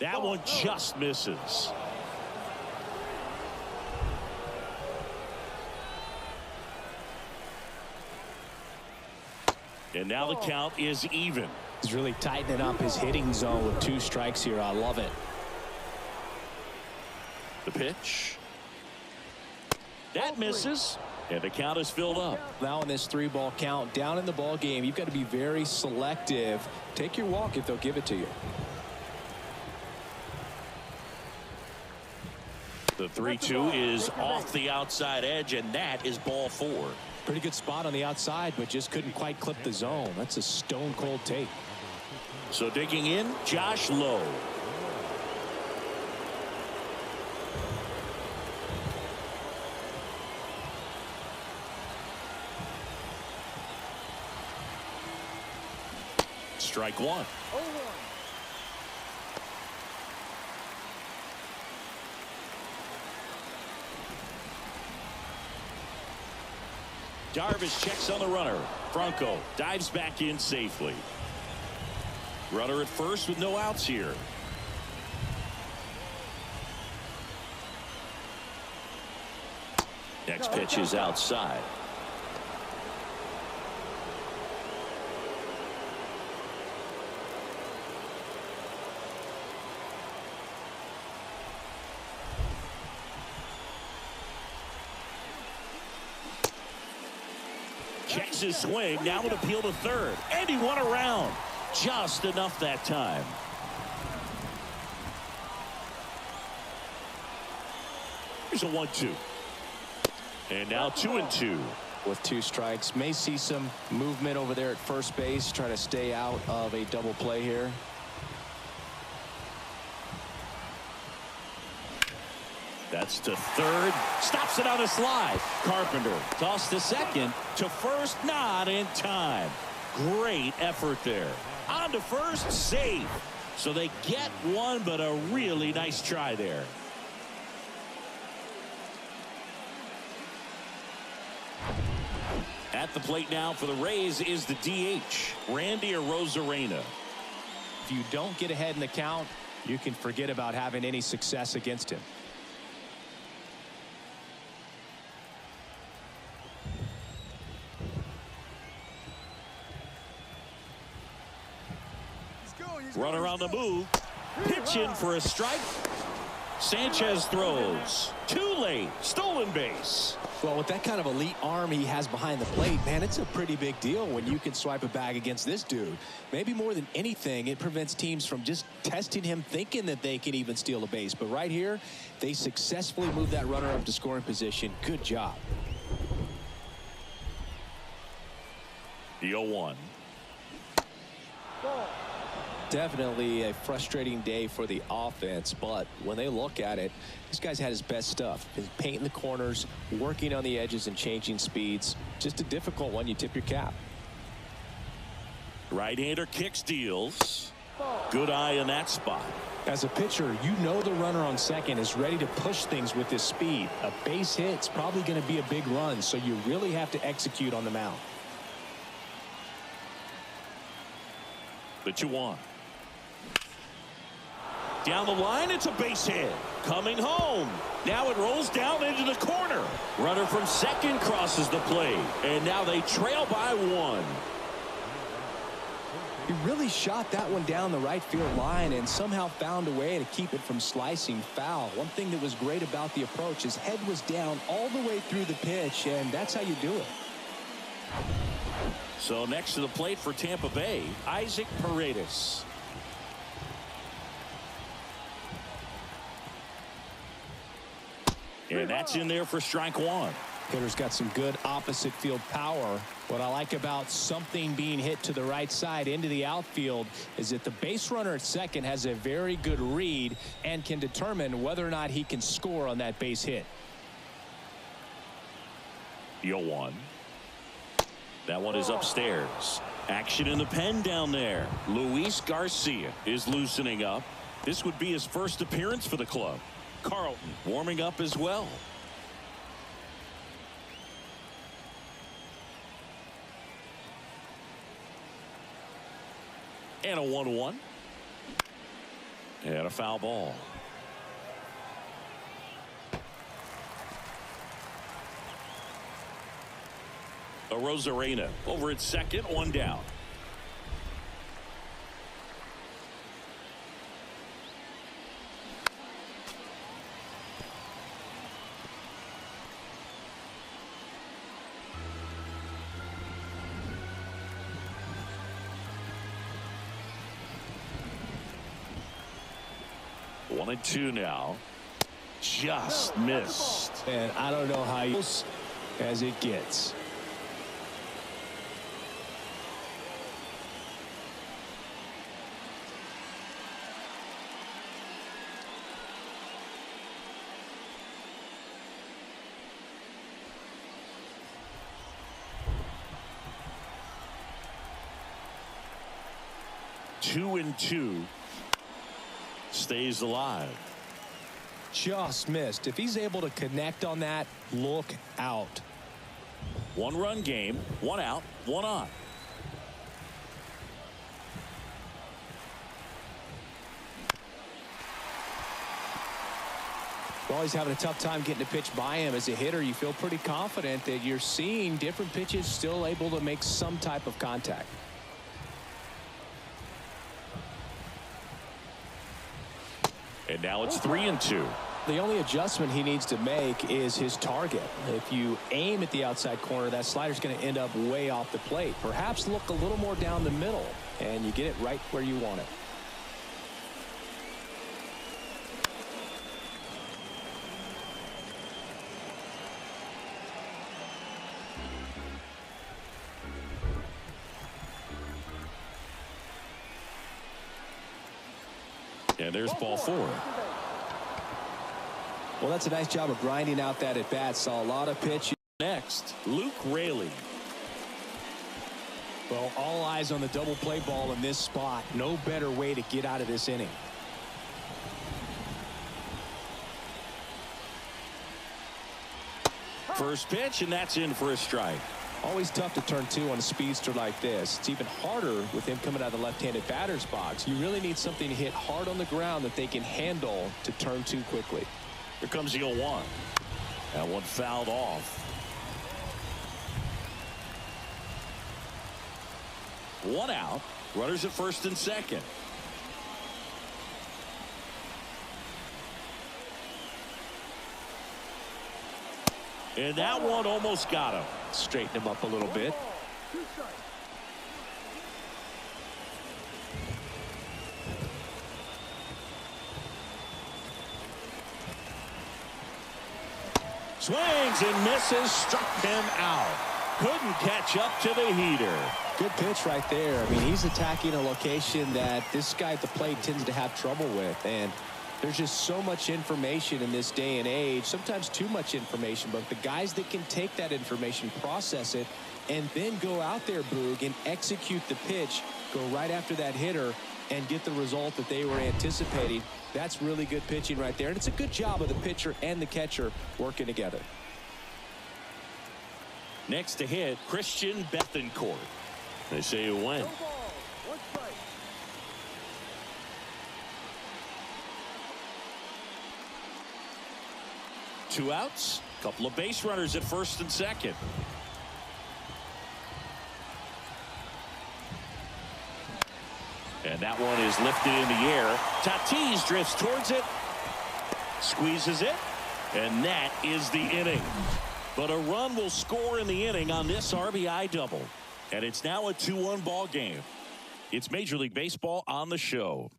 That one just misses. And now the count is even. He's really tightening up his hitting zone with 2 strikes here. I love it. The pitch. That misses. And the count is filled up. Now in this 3-ball count, down in the ball game, you've got to be very selective. Take your walk if they'll give it to you. The 3-2 is off the outside edge, and that is ball 4. Pretty good spot on the outside, but just couldn't quite clip the zone. That's a stone cold take. So digging in, Josh Lowe. Strike one. Darvish checks on the runner. Franco dives back in safely. Runner at first with no outs here. Next pitch is outside. Checks his swing. Now an appeal to third. And he won around. Just enough that time. Here's a 1-2. And now 2-2. With 2 strikes. May see some movement over there at first base. Trying to stay out of a double play here. That's to third. Stops it on a slide. Carpenter tossed to second. To first, not in time. Great effort there. On to first, safe. So they get one, but a really nice try there. At the plate now for the Rays is the DH, Randy Arozarena. If you don't get ahead in the count, you can forget about having any success against him. Runner on the move. Pitching for a strike. Sanchez throws. Too late. Stolen base. Well, with that kind of elite arm he has behind the plate, man, it's a pretty big deal when you can swipe a bag against this dude. Maybe more than anything, it prevents teams from just testing him, thinking that they can even steal a base. But right here, they successfully move that runner up to scoring position. Good job. The 0-1. Definitely a frustrating day for the offense, but when they look at it, this guy's had his best stuff. He's painting the corners, working on the edges and changing speeds. Just a difficult one. You tip your cap. Right-hander kicks, deals. Good eye in that spot. As a pitcher, you know the runner on second is ready to push things with his speed. A base hit's probably going to be a big run, so you really have to execute on the mound. The 2-1. Down the line, it's a base hit. Coming home. Now it rolls down into the corner. Runner from second crosses the plate. And now they trail by 1. He really shot that one down the right field line and somehow found a way to keep it from slicing foul. One thing that was great about the approach, his head was down all the way through the pitch, and that's how you do it. So next to the plate for Tampa Bay, Isaac Paredes. And that's in there for strike 1. Hitter's got some good opposite field power. What I like about something being hit to the right side into the outfield is that the base runner at second has a very good read and can determine whether or not he can score on that base hit. 0-1. That one is upstairs. Action in the pen down there. Luis Garcia is loosening up. This would be his first appearance for the club. Carlton warming up as well. And a 1-1. And a foul ball. Arozarena over at second, 1 down. One and 2 now. Just missed. And I don't know how you as it gets. Two and 2. Stays alive. Just missed. If he's able to connect on that, look out. 1-run game, 1 out, 1 on. Well, he's having a tough time getting a pitch by him. As a hitter, you feel pretty confident that you're seeing different pitches still able to make some type of contact. And now it's 3-2. The only adjustment he needs to make is his target. If you aim at the outside corner, that slider's going to end up way off the plate. Perhaps look a little more down the middle, and you get it right where you want it. And there's ball 4. Well, that's a nice job of grinding out that at bat. Saw a lot of pitch. Next, Luke Raley. Well, all eyes on the double play ball in this spot. No better way to get out of this inning. First pitch, and that's in for a strike. Always tough to turn 2 on a speedster like this. It's even harder with him coming out of the left-handed batter's box. You really need something to hit hard on the ground that they can handle to turn 2 quickly. Here comes the 0-1. That one fouled off. 1 out. Runners at first and second. And that one almost got him. Straighten him up a little bit. Swings and misses, struck him out. Couldn't catch up to the heater. Good pitch right there. I mean, he's attacking a location that this guy at the plate tends to have trouble with. And there's just so much information in this day and age, sometimes too much information, but the guys that can take that information, process it, and then go out there, Boog, and execute the pitch, go right after that hitter, and get the result that they were anticipating. That's really good pitching right there, and it's a good job of the pitcher and the catcher working together. Next to hit, Christian Bethancourt. They say you win. 2 outs, couple of base runners at first and second. And that one is lifted in the air. Tatis drifts towards it, squeezes it, and that is the inning. But a run will score in the inning on this RBI double. And it's now a 2-1 ball game. It's Major League Baseball on the show.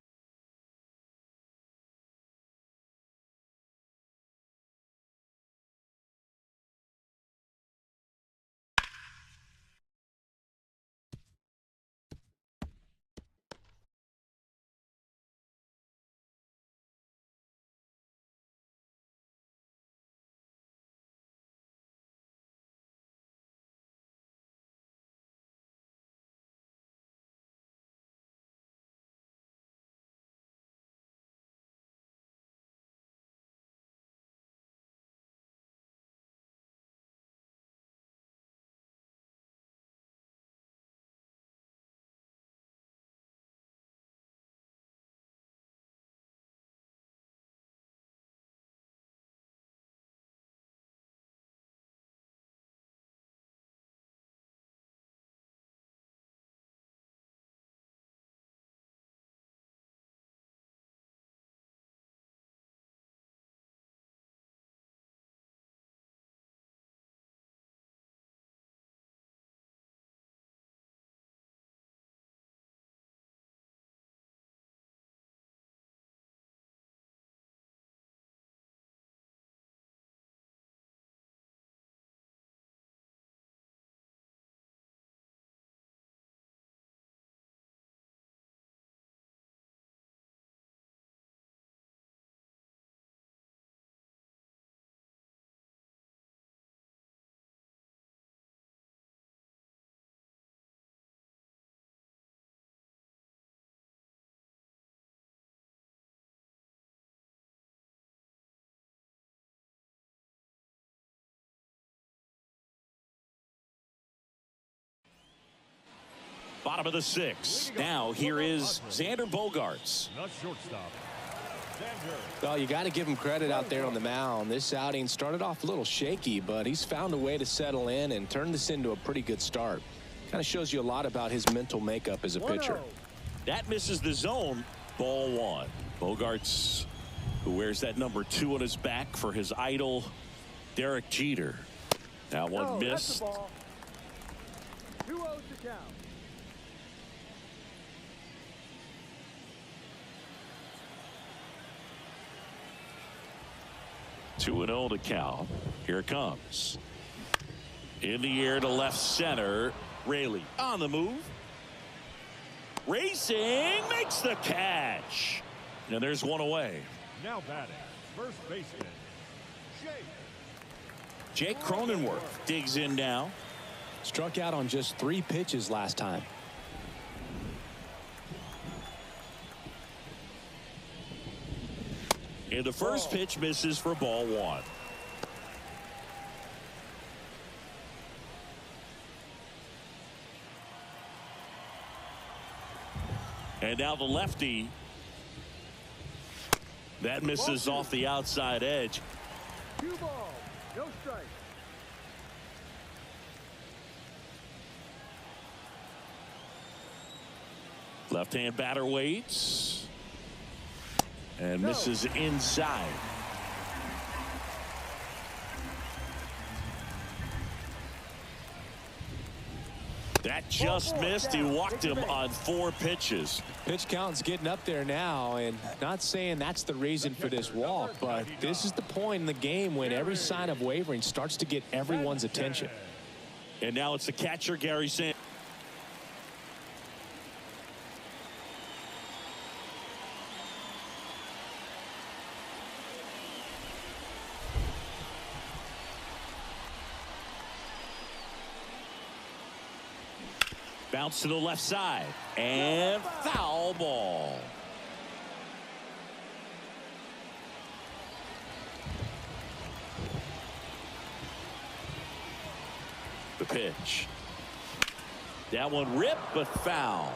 Bottom of the 6th. Now here is Xander Bogaerts. The shortstop, Well, you got to give him credit out there on the mound. This outing started off a little shaky, but he's found a way to settle in and turn this into a pretty good start. Kind of shows you a lot about his mental makeup as a pitcher. That misses the zone. Ball one. Bogarts, who wears that number 2 on his back for his idol, Derek Jeter. That one missed. 2-0 to count. Two and 0 to count. Here it comes. In the air to left center. Raley on the move. Racing, makes the catch. And there's one away. Now batting, first baseman, Jake Cronenworth digs in now. Struck out on just 3 pitches last time. And the first pitch misses for ball one. And now the lefty. That misses off the outside edge. 2 balls, no strike. Left-hand batter waits. And misses inside. That just missed. He walked him on 4 pitches. Pitch count's getting up there now, and not saying that's the reason for this walk, but this is the point in the game when every sign of wavering starts to get everyone's attention. And now it's the catcher, Gary Sanders. Bounce to the left side and foul ball. The pitch. That one ripped but foul.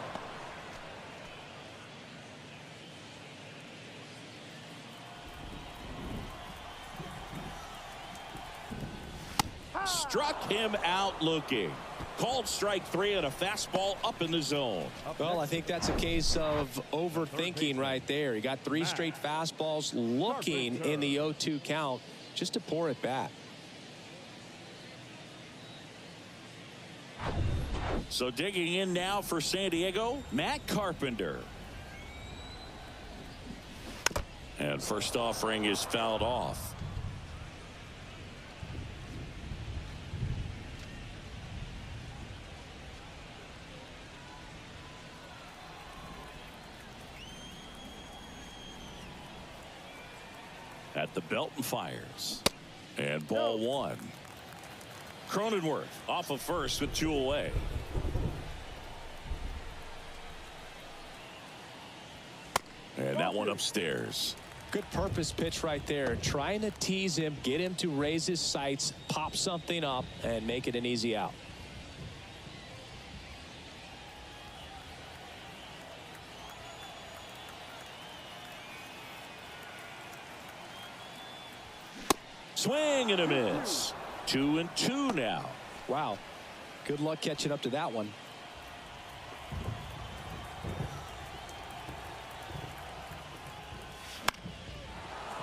Struck him out looking. Called strike 3 and a fastball up in the zone. Well, I think that's a case of overthinking right there. He got 3 straight fastballs looking in the 0-2 count just to pour it back. So digging in now for San Diego, Matt Carpenter. And first offering is fouled off. At the belt and fires. And ball one. Cronenworth off of first with 2 away. And that one upstairs. Good purpose pitch right there. Trying to tease him, get him to raise his sights, pop something up, and make it an easy out. Swing and a miss. 2-2 now. Wow. Good luck catching up to that one.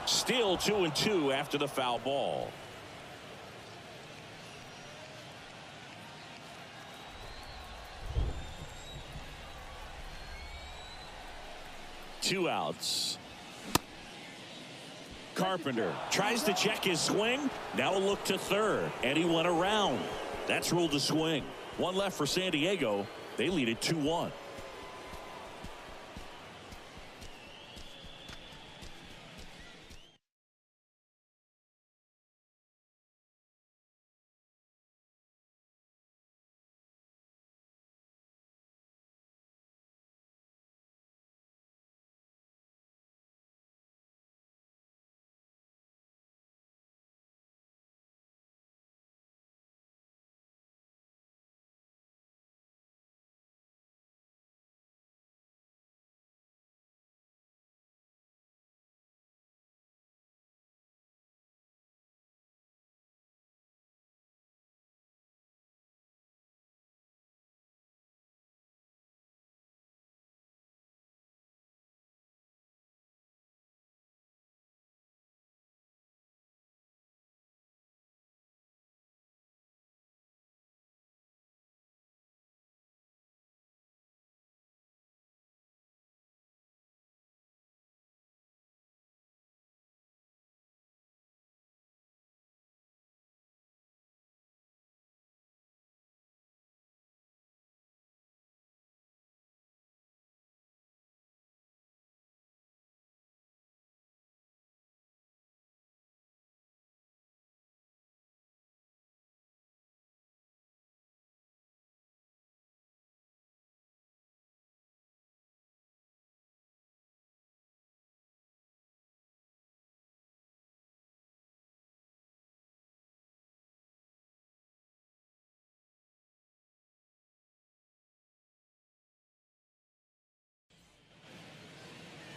Still 2-2 after the foul ball. Two outs. Carpenter tries to check his swing. Now a look to third, and he went around. That's ruled a swing. One left for San Diego. They lead it 2-1.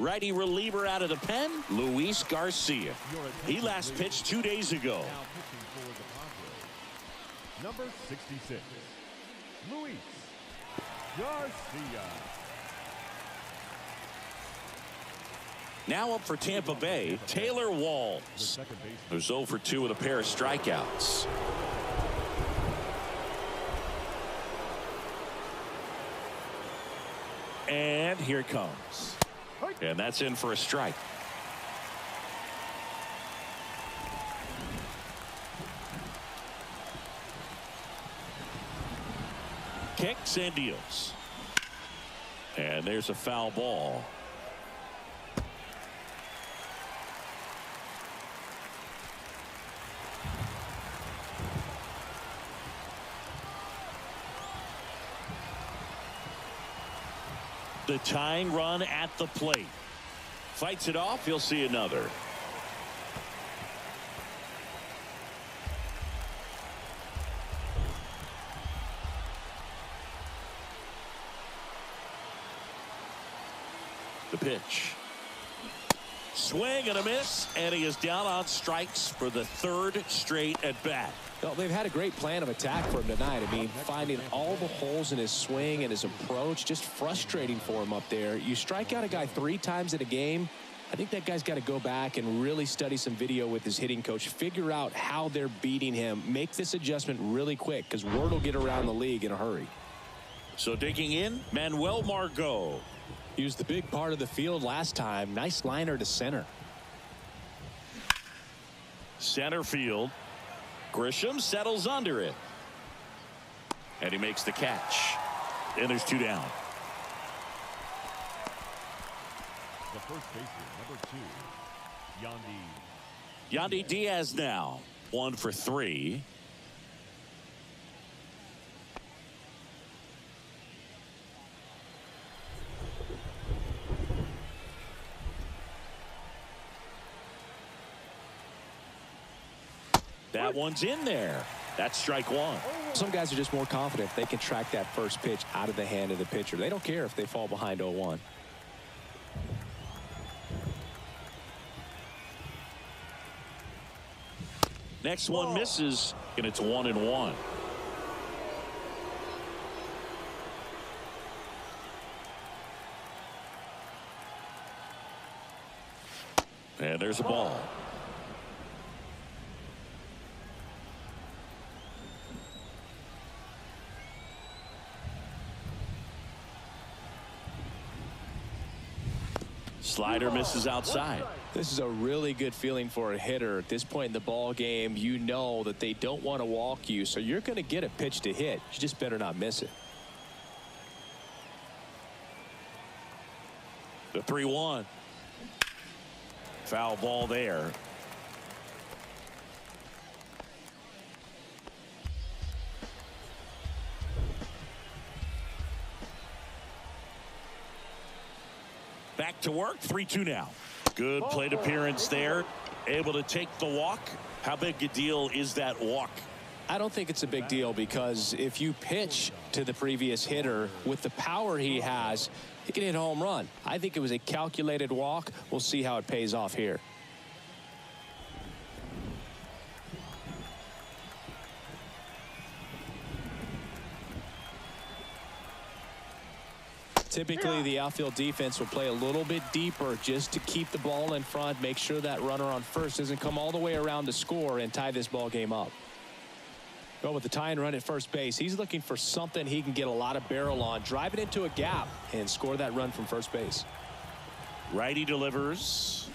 Righty reliever out of the pen, Luis Garcia. He last pitched 2 days ago. Now pitching for the Padres, number 66, Luis Garcia. Now up for Tampa Bay, Taylor Walls, who's 0 for 2 with a pair of strikeouts. And here it comes. And that's in for a strike. Kicks and deals. And there's a foul ball. The tying run at the plate. Fights it off. He'll see another. The pitch. Swing and a miss, and he is down on strikes for the 3rd straight at bat. Well, they've had a great plan of attack for him tonight. I mean, finding all the holes in his swing and his approach, just frustrating for him up there. You strike out a guy 3 times in a game. I think that guy's got to go back and really study some video with his hitting coach, figure out how they're beating him, make this adjustment really quick, because word will get around the league in a hurry. So digging in, Manuel Margot. He was the big part of the field last time. Nice liner to center. Center field. Grisham settles under it. And he makes the catch. And there's 2 down. The first baseman, number 2, Yandy Diaz now 1 for 3. That one's in there. That's strike 1. Some guys are just more confident if they can track that first pitch out of the hand of the pitcher. They don't care if they fall behind 0-1. Next one misses, and it's 1-1. And there's a ball. Slider misses outside. This is a really good feeling for a hitter at this point in the ball game. You know that they don't want to walk you, so you're going to get a pitch to hit. You just better not miss it. The 3-1. Foul ball there. Back to work. 3-2 now. Good plate appearance there. Able to take the walk. How big a deal is that walk? I don't think it's a big deal, because if you pitch to the previous hitter with the power he has, he can hit a home run. I think it was a calculated walk. We'll see how it pays off here. Typically, the outfield defense will play a little bit deeper just to keep the ball in front, make sure that runner on first doesn't come all the way around to score and tie this ball game up. Well, with the tie and run at first base, he's looking for something he can get a lot of barrel on, drive it into a gap, and score that run from first base. Righty delivers.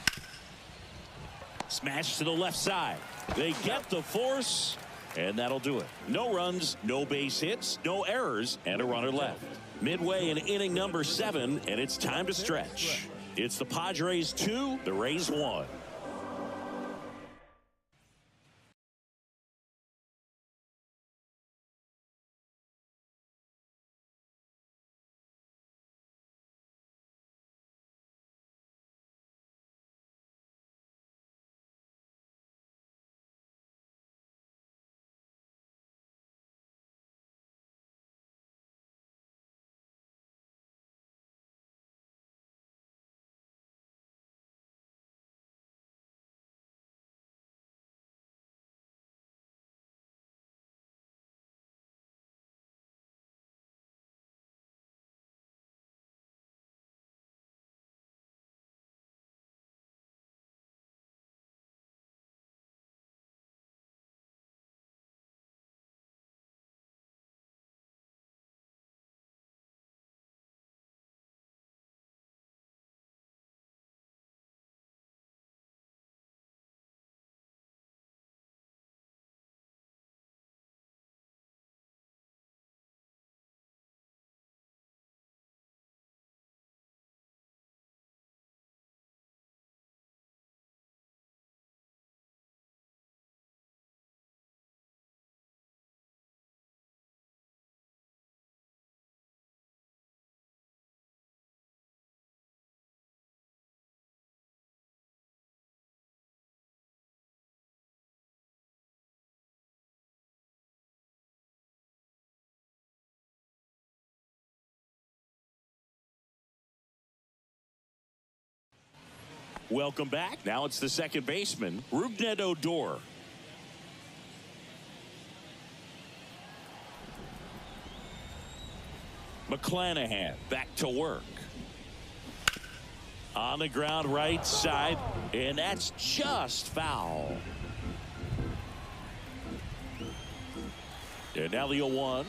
Smash to the left side. They get the force, and that'll do it. No runs, no base hits, no errors, and a runner left. Midway in inning number 7, and it's time to stretch. It's the Padres 2, the Rays 1. Welcome back. Now it's the second baseman, Rougned Odor. McClanahan back to work. On the ground right side, and that's just foul. And now the 0-1.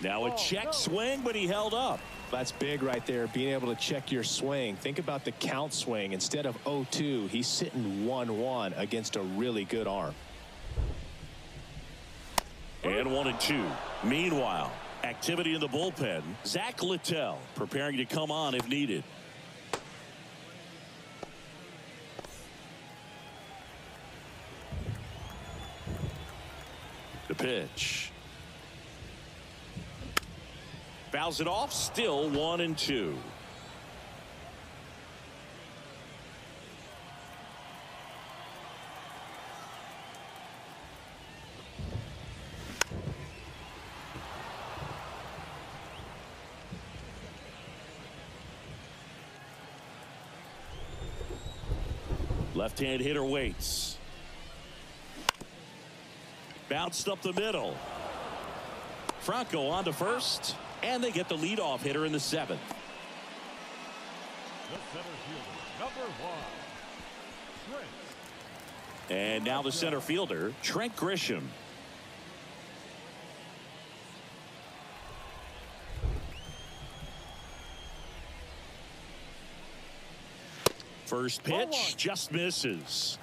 Now a check swing, but he held up. That's big right there, being able to check your swing. Think about the count swing. Instead of 0-2, he's sitting 1-1 against a really good arm. And 1-2. Meanwhile, activity in the bullpen. Zach Littell preparing to come on if needed. The pitch. Fouls it off. Still 1-2. Left-hand hitter waits. Bounced up the middle. Franco on to first, and they get the leadoff hitter in the 7th. The center fielder, number 1, Trent. And now the center fielder, Trent Grisham. First pitch just misses.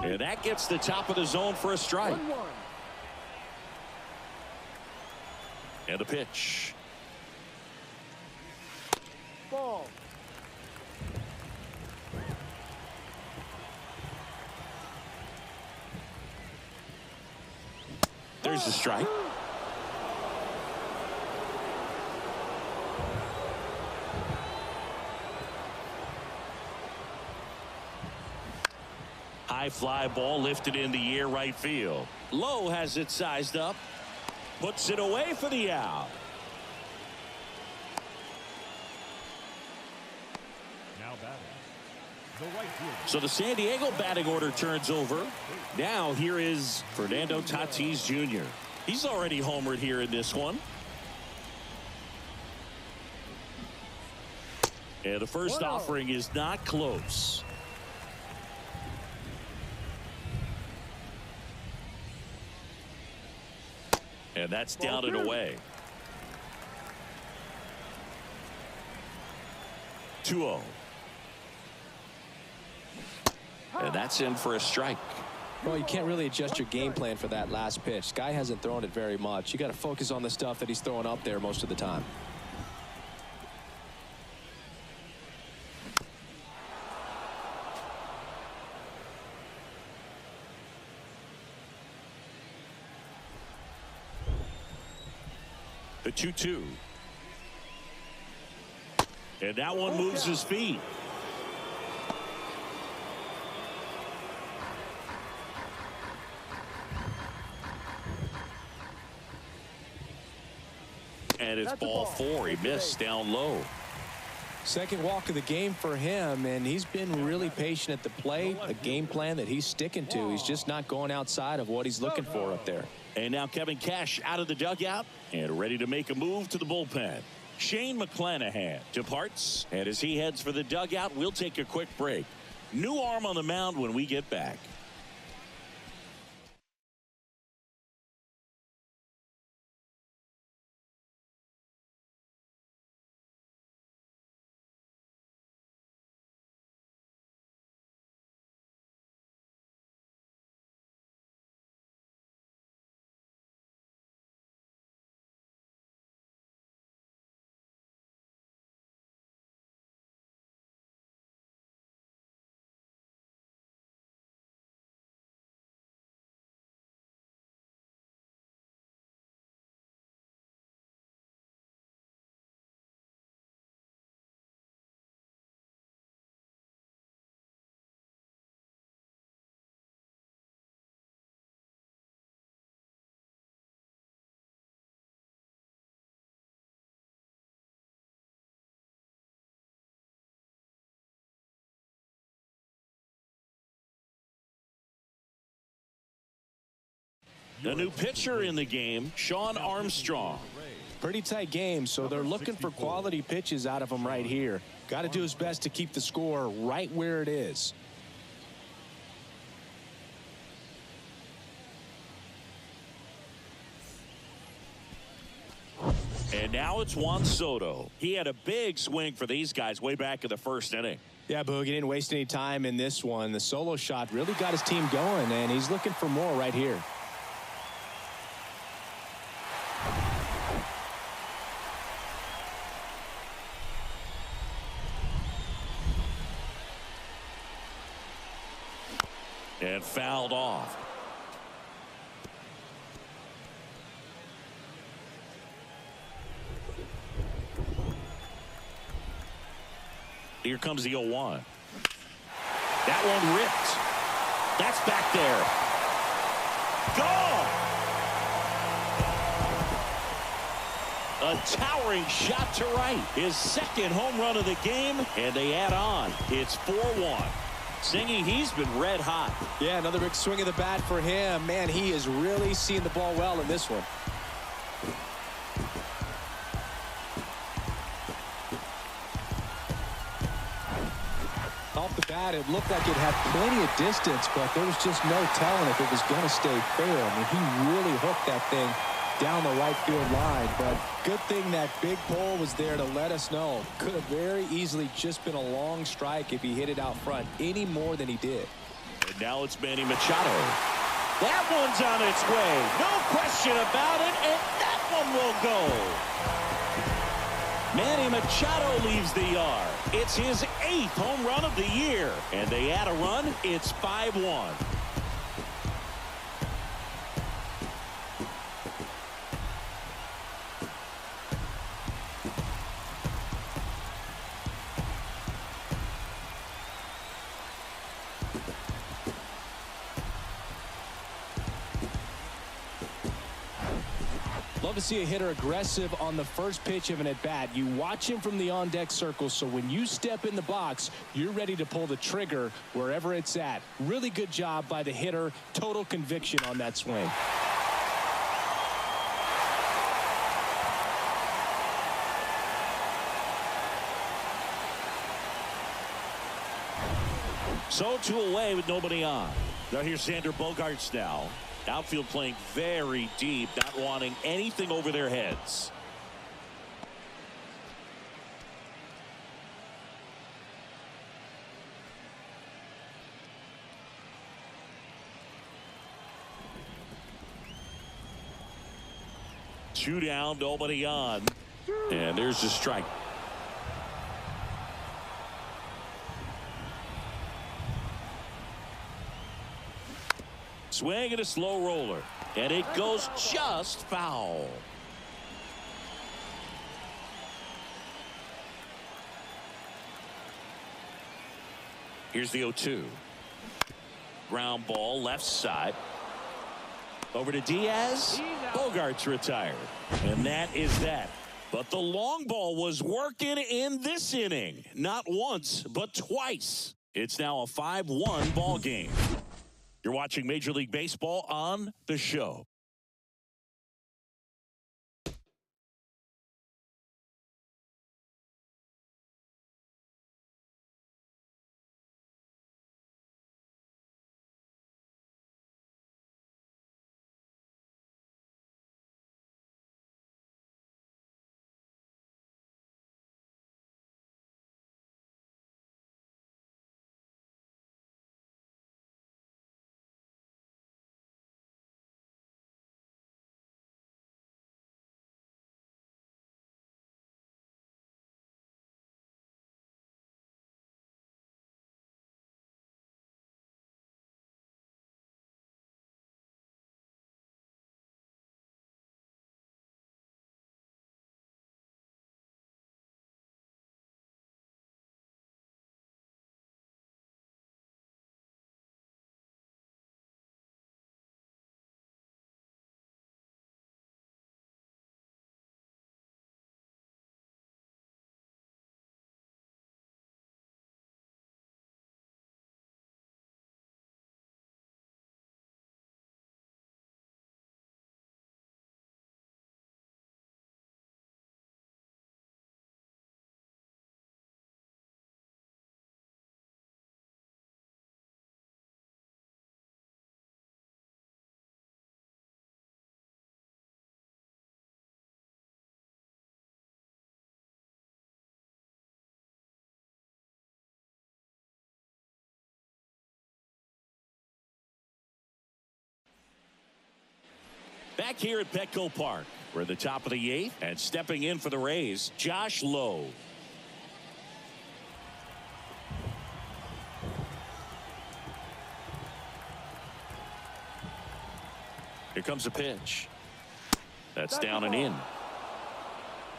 And that gets the top of the zone for a strike. 1-1. And a pitch. Ball. There's the strike. High fly ball lifted in the air right field. Lowe has it sized up. Puts it away for the out. Now batting, the right fielder. So the San Diego batting order turns over. Now here is Fernando Tatis Jr. He's already homered here in this one. And the first offering is not close. And that's down and away. 2-0. And that's in for a strike. Well, you can't really adjust your game plan for that last pitch. Guy hasn't thrown it very much. You got to focus on the stuff that he's throwing up there most of the time. The 2-2. And that one moves his feet. And it's ball 4. He missed down low. Second walk of the game for him, and he's been really patient at the plate. A game plan that he's sticking to. He's just not going outside of what he's looking for up there. And now Kevin Cash out of the dugout and ready to make a move to the bullpen. Shane McClanahan departs, and as he heads for the dugout, we'll take a quick break. New arm on the mound when we get back. A new pitcher in the game, Sean Armstrong. Pretty tight game, so they're looking for quality pitches out of him right here. Got to do his best to keep the score right where it is. And now it's Juan Soto. He had a big swing for these guys way back in the first inning. Yeah, Boog, he didn't waste any time in this one. The solo shot really got his team going, and he's looking for more right here. And fouled off. Here comes the 0-1. That one ripped. That's back there. Gone. A towering shot to right. His second home run of the game, and they add on. It's 4-1. Singy, he's been red hot. Yeah, another big swing of the bat for him. Man, he is really seeing the ball well in this one. Off the bat, it looked like it had plenty of distance, but there was just no telling if it was going to stay fair. I mean, he really hooked that thing down the right field line, but good thing that big pole was there to let us know. Could have very easily just been a long strike if he hit it out front any more than he did. And now it's Manny Machado. That one's on its way. No question about it, and that one will go. Manny Machado leaves the yard. It's his 8th home run of the year, and they add a run. It's 5-1. Love to see a hitter aggressive on the first pitch of an at-bat. You watch him from the on-deck circle, so when you step in the box, you're ready to pull the trigger wherever it's at. Really good job by the hitter. Total conviction on that swing. So 2 away with nobody on. Now here's Xander Bogaerts now. Outfield playing very deep, not wanting anything over their heads. Two down, nobody on. And there's the strike. Swing and a slow roller. And it goes just foul. Here's the 0-2. Ground ball left side. Over to Diaz. Bogaerts retired. And that is that. But the long ball was working in this inning. Not once, but twice. It's now a 5-1 ball game. You're watching Major League Baseball on The Show. Back here at Petco Park, we're at the top of the 8th, and stepping in for the Rays, Josh Lowe. Here comes a pitch. That's down and in.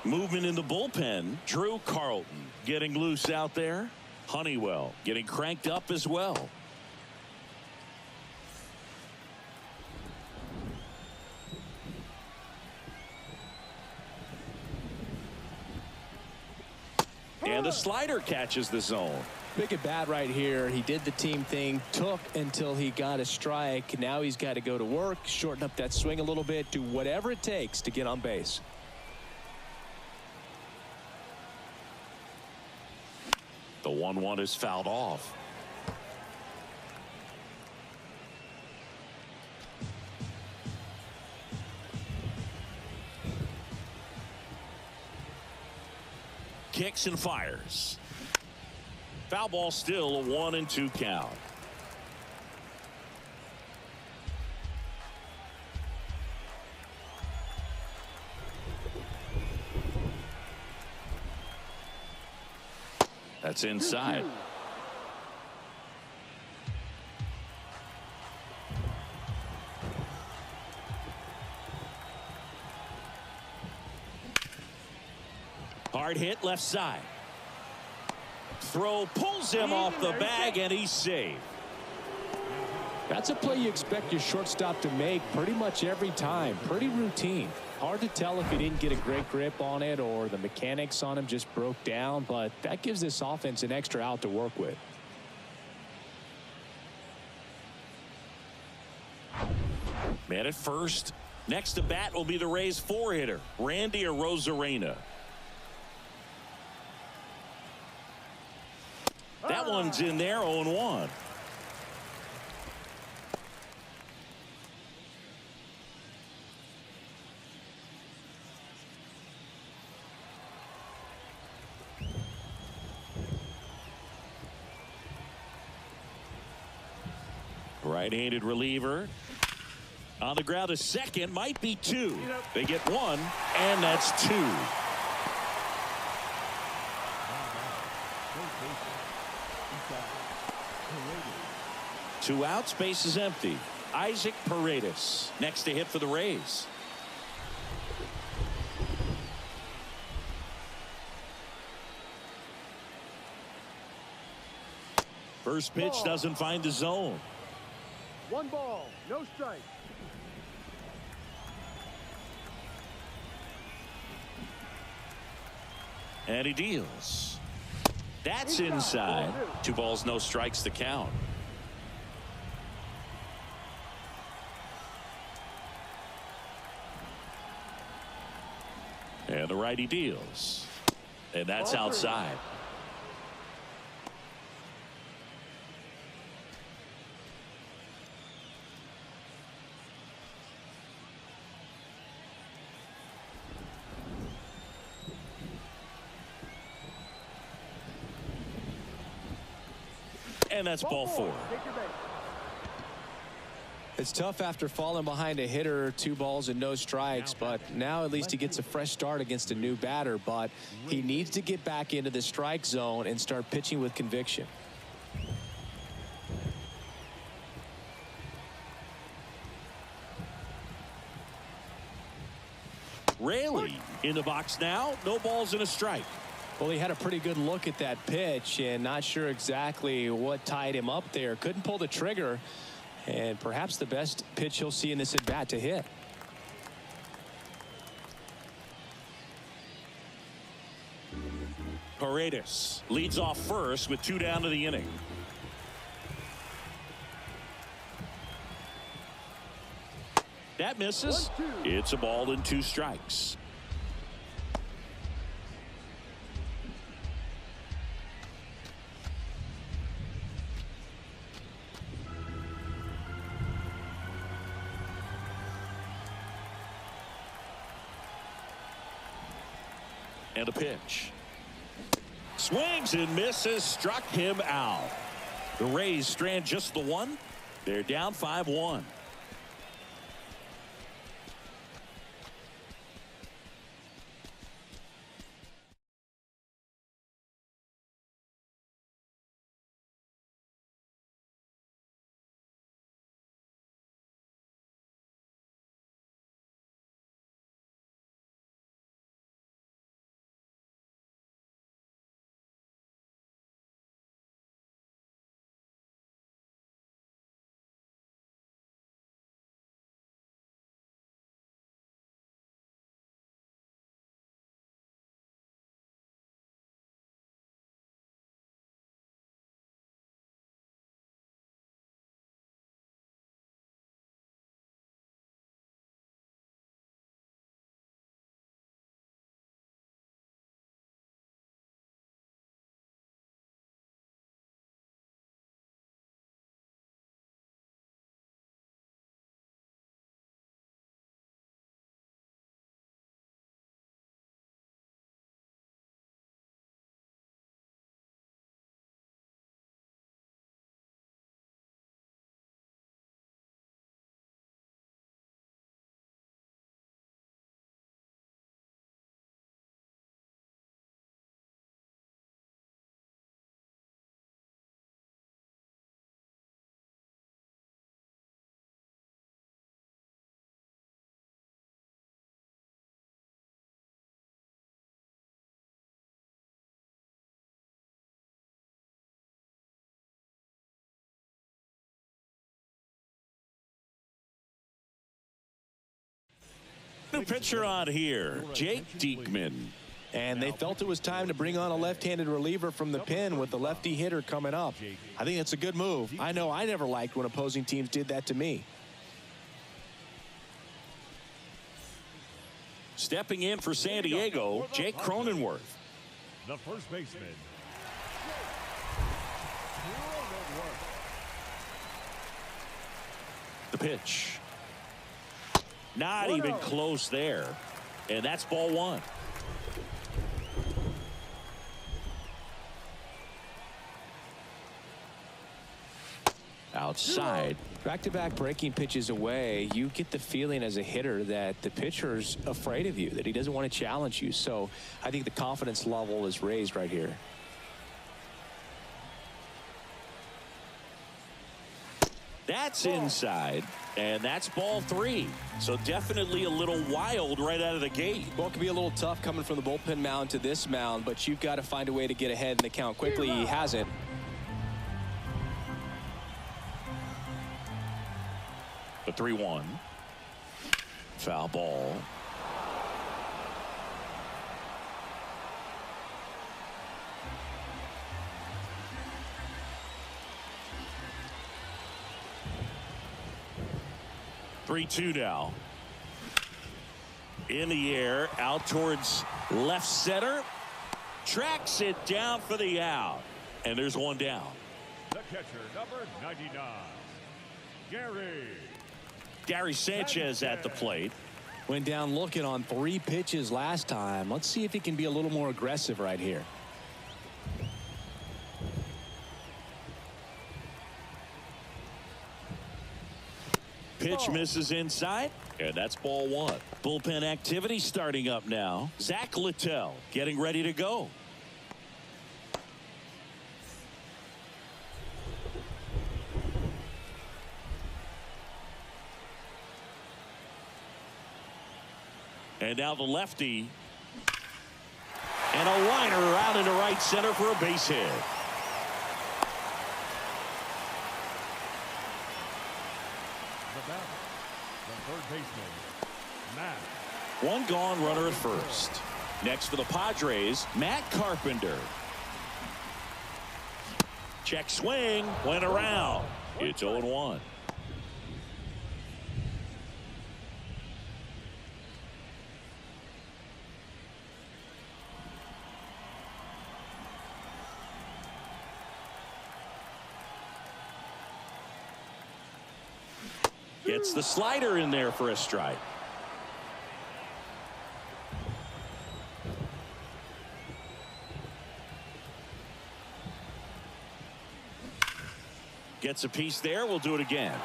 Movement in the bullpen. Drew Carlton getting loose out there. Honeywell getting cranked up as well. And the slider catches the zone. Big at bat right here. He did the team thing, took until he got a strike. Now he's got to go to work, shorten up that swing a little bit, do whatever it takes to get on base. The 1-1 is fouled off. Kicks and fires. Foul ball, still a 1-2 count. That's inside. Hard hit left side. Throw pulls him off the bag, and he's safe. That's a play you expect your shortstop to make pretty much every time. Pretty routine. Hard to tell if he didn't get a great grip on it or the mechanics on him just broke down, but that gives this offense an extra out to work with. Man at first. Next to bat will be the Rays 4-hitter, Randy Arozarena. That one's in there, 0-1. Right-handed reliever. On the ground, a second, might be 2. They get 1, and that's 2. Two outs, base is empty. Isaac Paredes next to hit for the Rays. First pitch doesn't find the zone. 1 ball, no strike. And he deals. That's inside. 2 balls, no strikes to count. And the righty deals. And that's outside. And that's ball 4. It's tough after falling behind a hitter, 2 balls and no strikes, but now at least he gets a fresh start against a new batter, but he needs to get back into the strike zone and start pitching with conviction. Raley in the box now. No balls and a strike. Well, he had a pretty good look at that pitch and not sure exactly what tied him up there. Couldn't pull the trigger. And perhaps the best pitch he'll see in this at bat to hit. Paredes leads off first with 2 down to the inning. That misses. It's a ball and 2 strikes. And a pitch. Swings and misses. Struck him out. The Rays strand just the 1. They're down 5-1. New pitcher on here, Jake Diekman. And they felt it was time to bring on a left-handed reliever from the pen with the lefty hitter coming up. I think it's a good move. I know I never liked when opposing teams did that to me. Stepping in for San Diego, Jake Cronenworth. The first baseman. The pitch. Not even close there. And that's ball one. Outside. Back-to-back breaking pitches away, you get the feeling as a hitter that the pitcher's afraid of you, that he doesn't want to challenge you. So I think the confidence level is raised right here. That's inside, and that's ball three. So definitely a little wild right out of the gate. Well, it can be a little tough coming from the bullpen mound to this mound, but you've got to find a way to get ahead in the count quickly. He hasn't. The 3-1. Foul ball. Three-two now. In the air, out towards left center. Tracks it down for the out. And there's one down. The catcher, number 99, Gary Sanchez at the plate. Went down looking on 3 pitches last time. Let's see if he can be a little more aggressive right here. Pitch misses inside, and that's ball one. Bullpen activity starting up now. Zach Littell getting ready to go. And now the lefty. And a liner out into right center for a base hit. the third baseman, Matt. One gone, runner at first. Next for the Padres, Matt Carpenter. Check swing, went around. It's 0-1. Gets the slider in there for a strike. Gets a piece there. We'll do it again.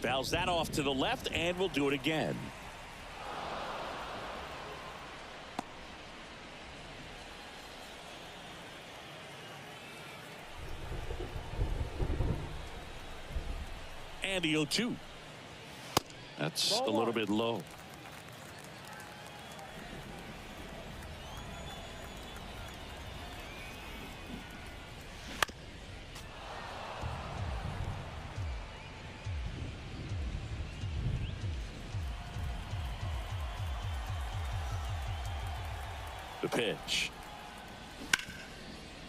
Fouls that off to the left, and we'll do it again. And the 0-2. That's a little bit low. The pitch.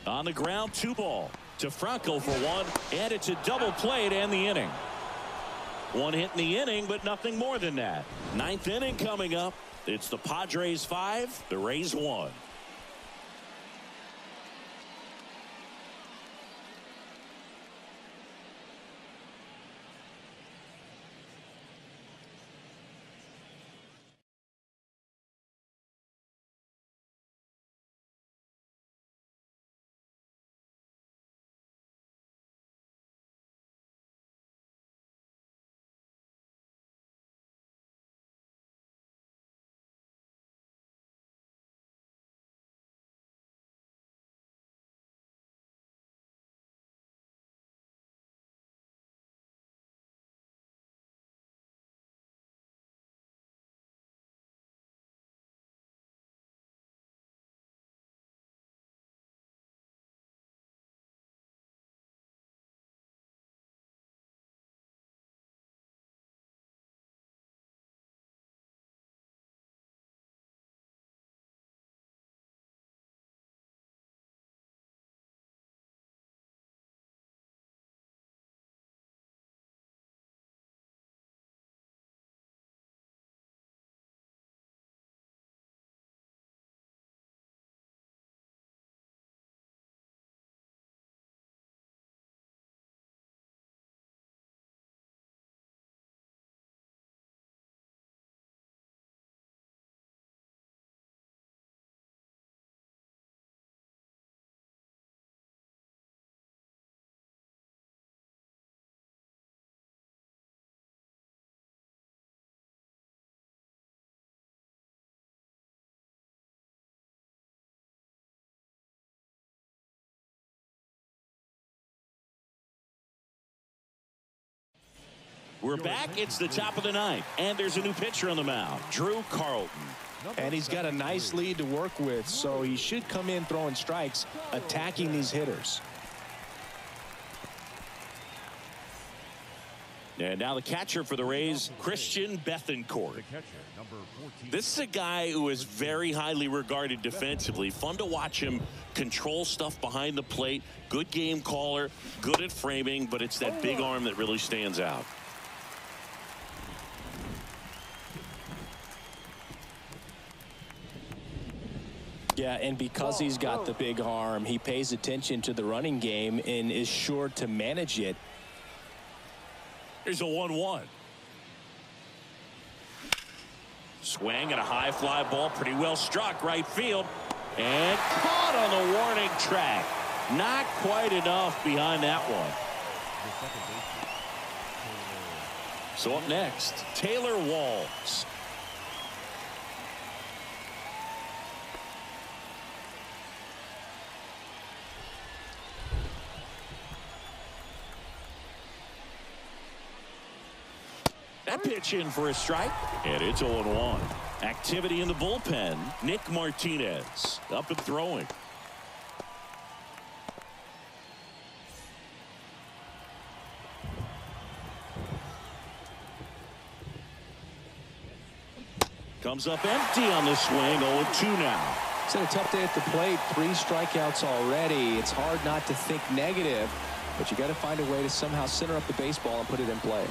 On the ground, 2 ball to Franco for 1, and it's a double play to end the inning. 1 hit in the inning, but nothing more than that. 9th inning coming up. It's the Padres 5, the Rays 1. We're back. It's the top of the ninth, and there's a new pitcher on the mound, Drew Carlton. And he's got a nice lead to work with, so he should come in throwing strikes, attacking these hitters. And now the catcher for the Rays, Christian Bethancourt. This is a guy who is very highly regarded defensively. Fun to watch him control stuff behind the plate. Good game caller, good at framing, but it's that big arm that really stands out. Yeah, and because he's got the big arm, he pays attention to the running game and is sure to manage it. Here's a 1-1. Swing and a high fly ball, pretty well struck right field, and caught on the warning track. Not quite enough behind that one. So up next, Taylor Walls. That pitch in for a strike, and it's 0-1. Activity in the bullpen. Nick Martinez up and throwing. Comes up empty on the swing. 0-2 now. It's had a tough day at the plate. 3 strikeouts already. It's hard not to think negative, but you got to find a way to somehow center up the baseball and put it in play.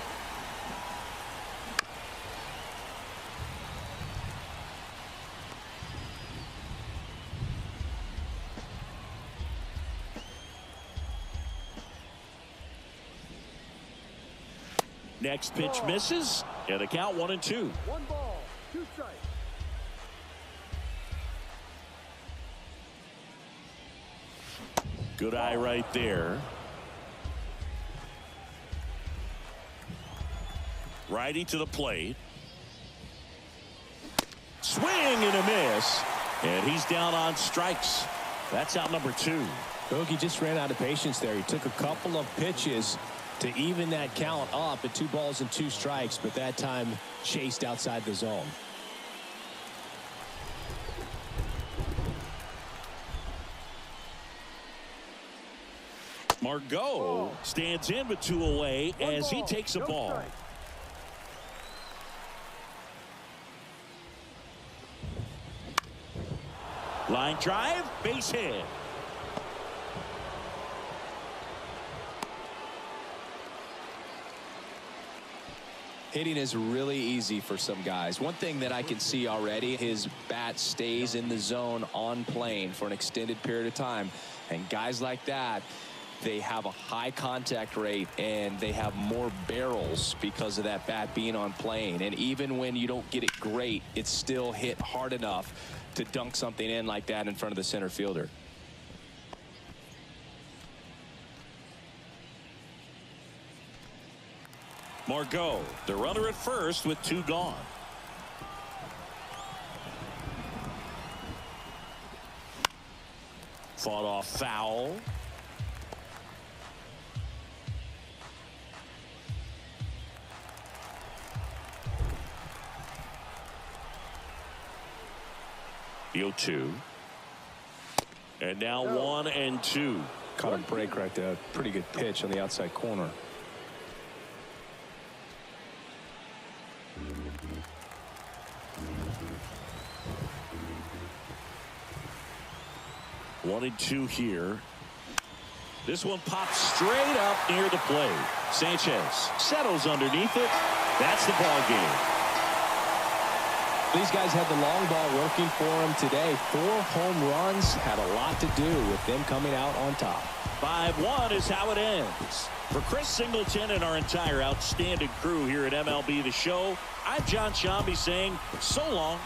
Next pitch misses, and the count 1-2. 1 ball, 2 strikes. Good eye right there. Righty to the plate. Swing and a miss, and he's down on strikes. That's out number 2. Bogey just ran out of patience there. He took a couple of pitches to even that count up at 2 balls and 2 strikes, but that time chased outside the zone. Margot stands in with 2 away as he takes a ball. Line drive, base hit. Hitting is really easy for some guys. One thing that I can see already, his bat stays in the zone on plane for an extended period of time. And guys like that, they have a high contact rate and they have more barrels because of that bat being on plane. And even when you don't get it great, it's still hit hard enough to dunk something in like that in front of the center fielder. Margot, the runner at first with 2 gone. Fought off foul. The 0-2. And now 1-2. Caught a break right there. Pretty good pitch on the outside corner. One and 2 here. This one pops straight up near the plate. Sanchez settles underneath it. That's the ball game. These guys had the long ball working for them today. 4 home runs had a lot to do with them coming out on top. 5-1 is how it ends. For Chris Singleton and our entire outstanding crew here at MLB The Show, I'm John Shambi saying so long.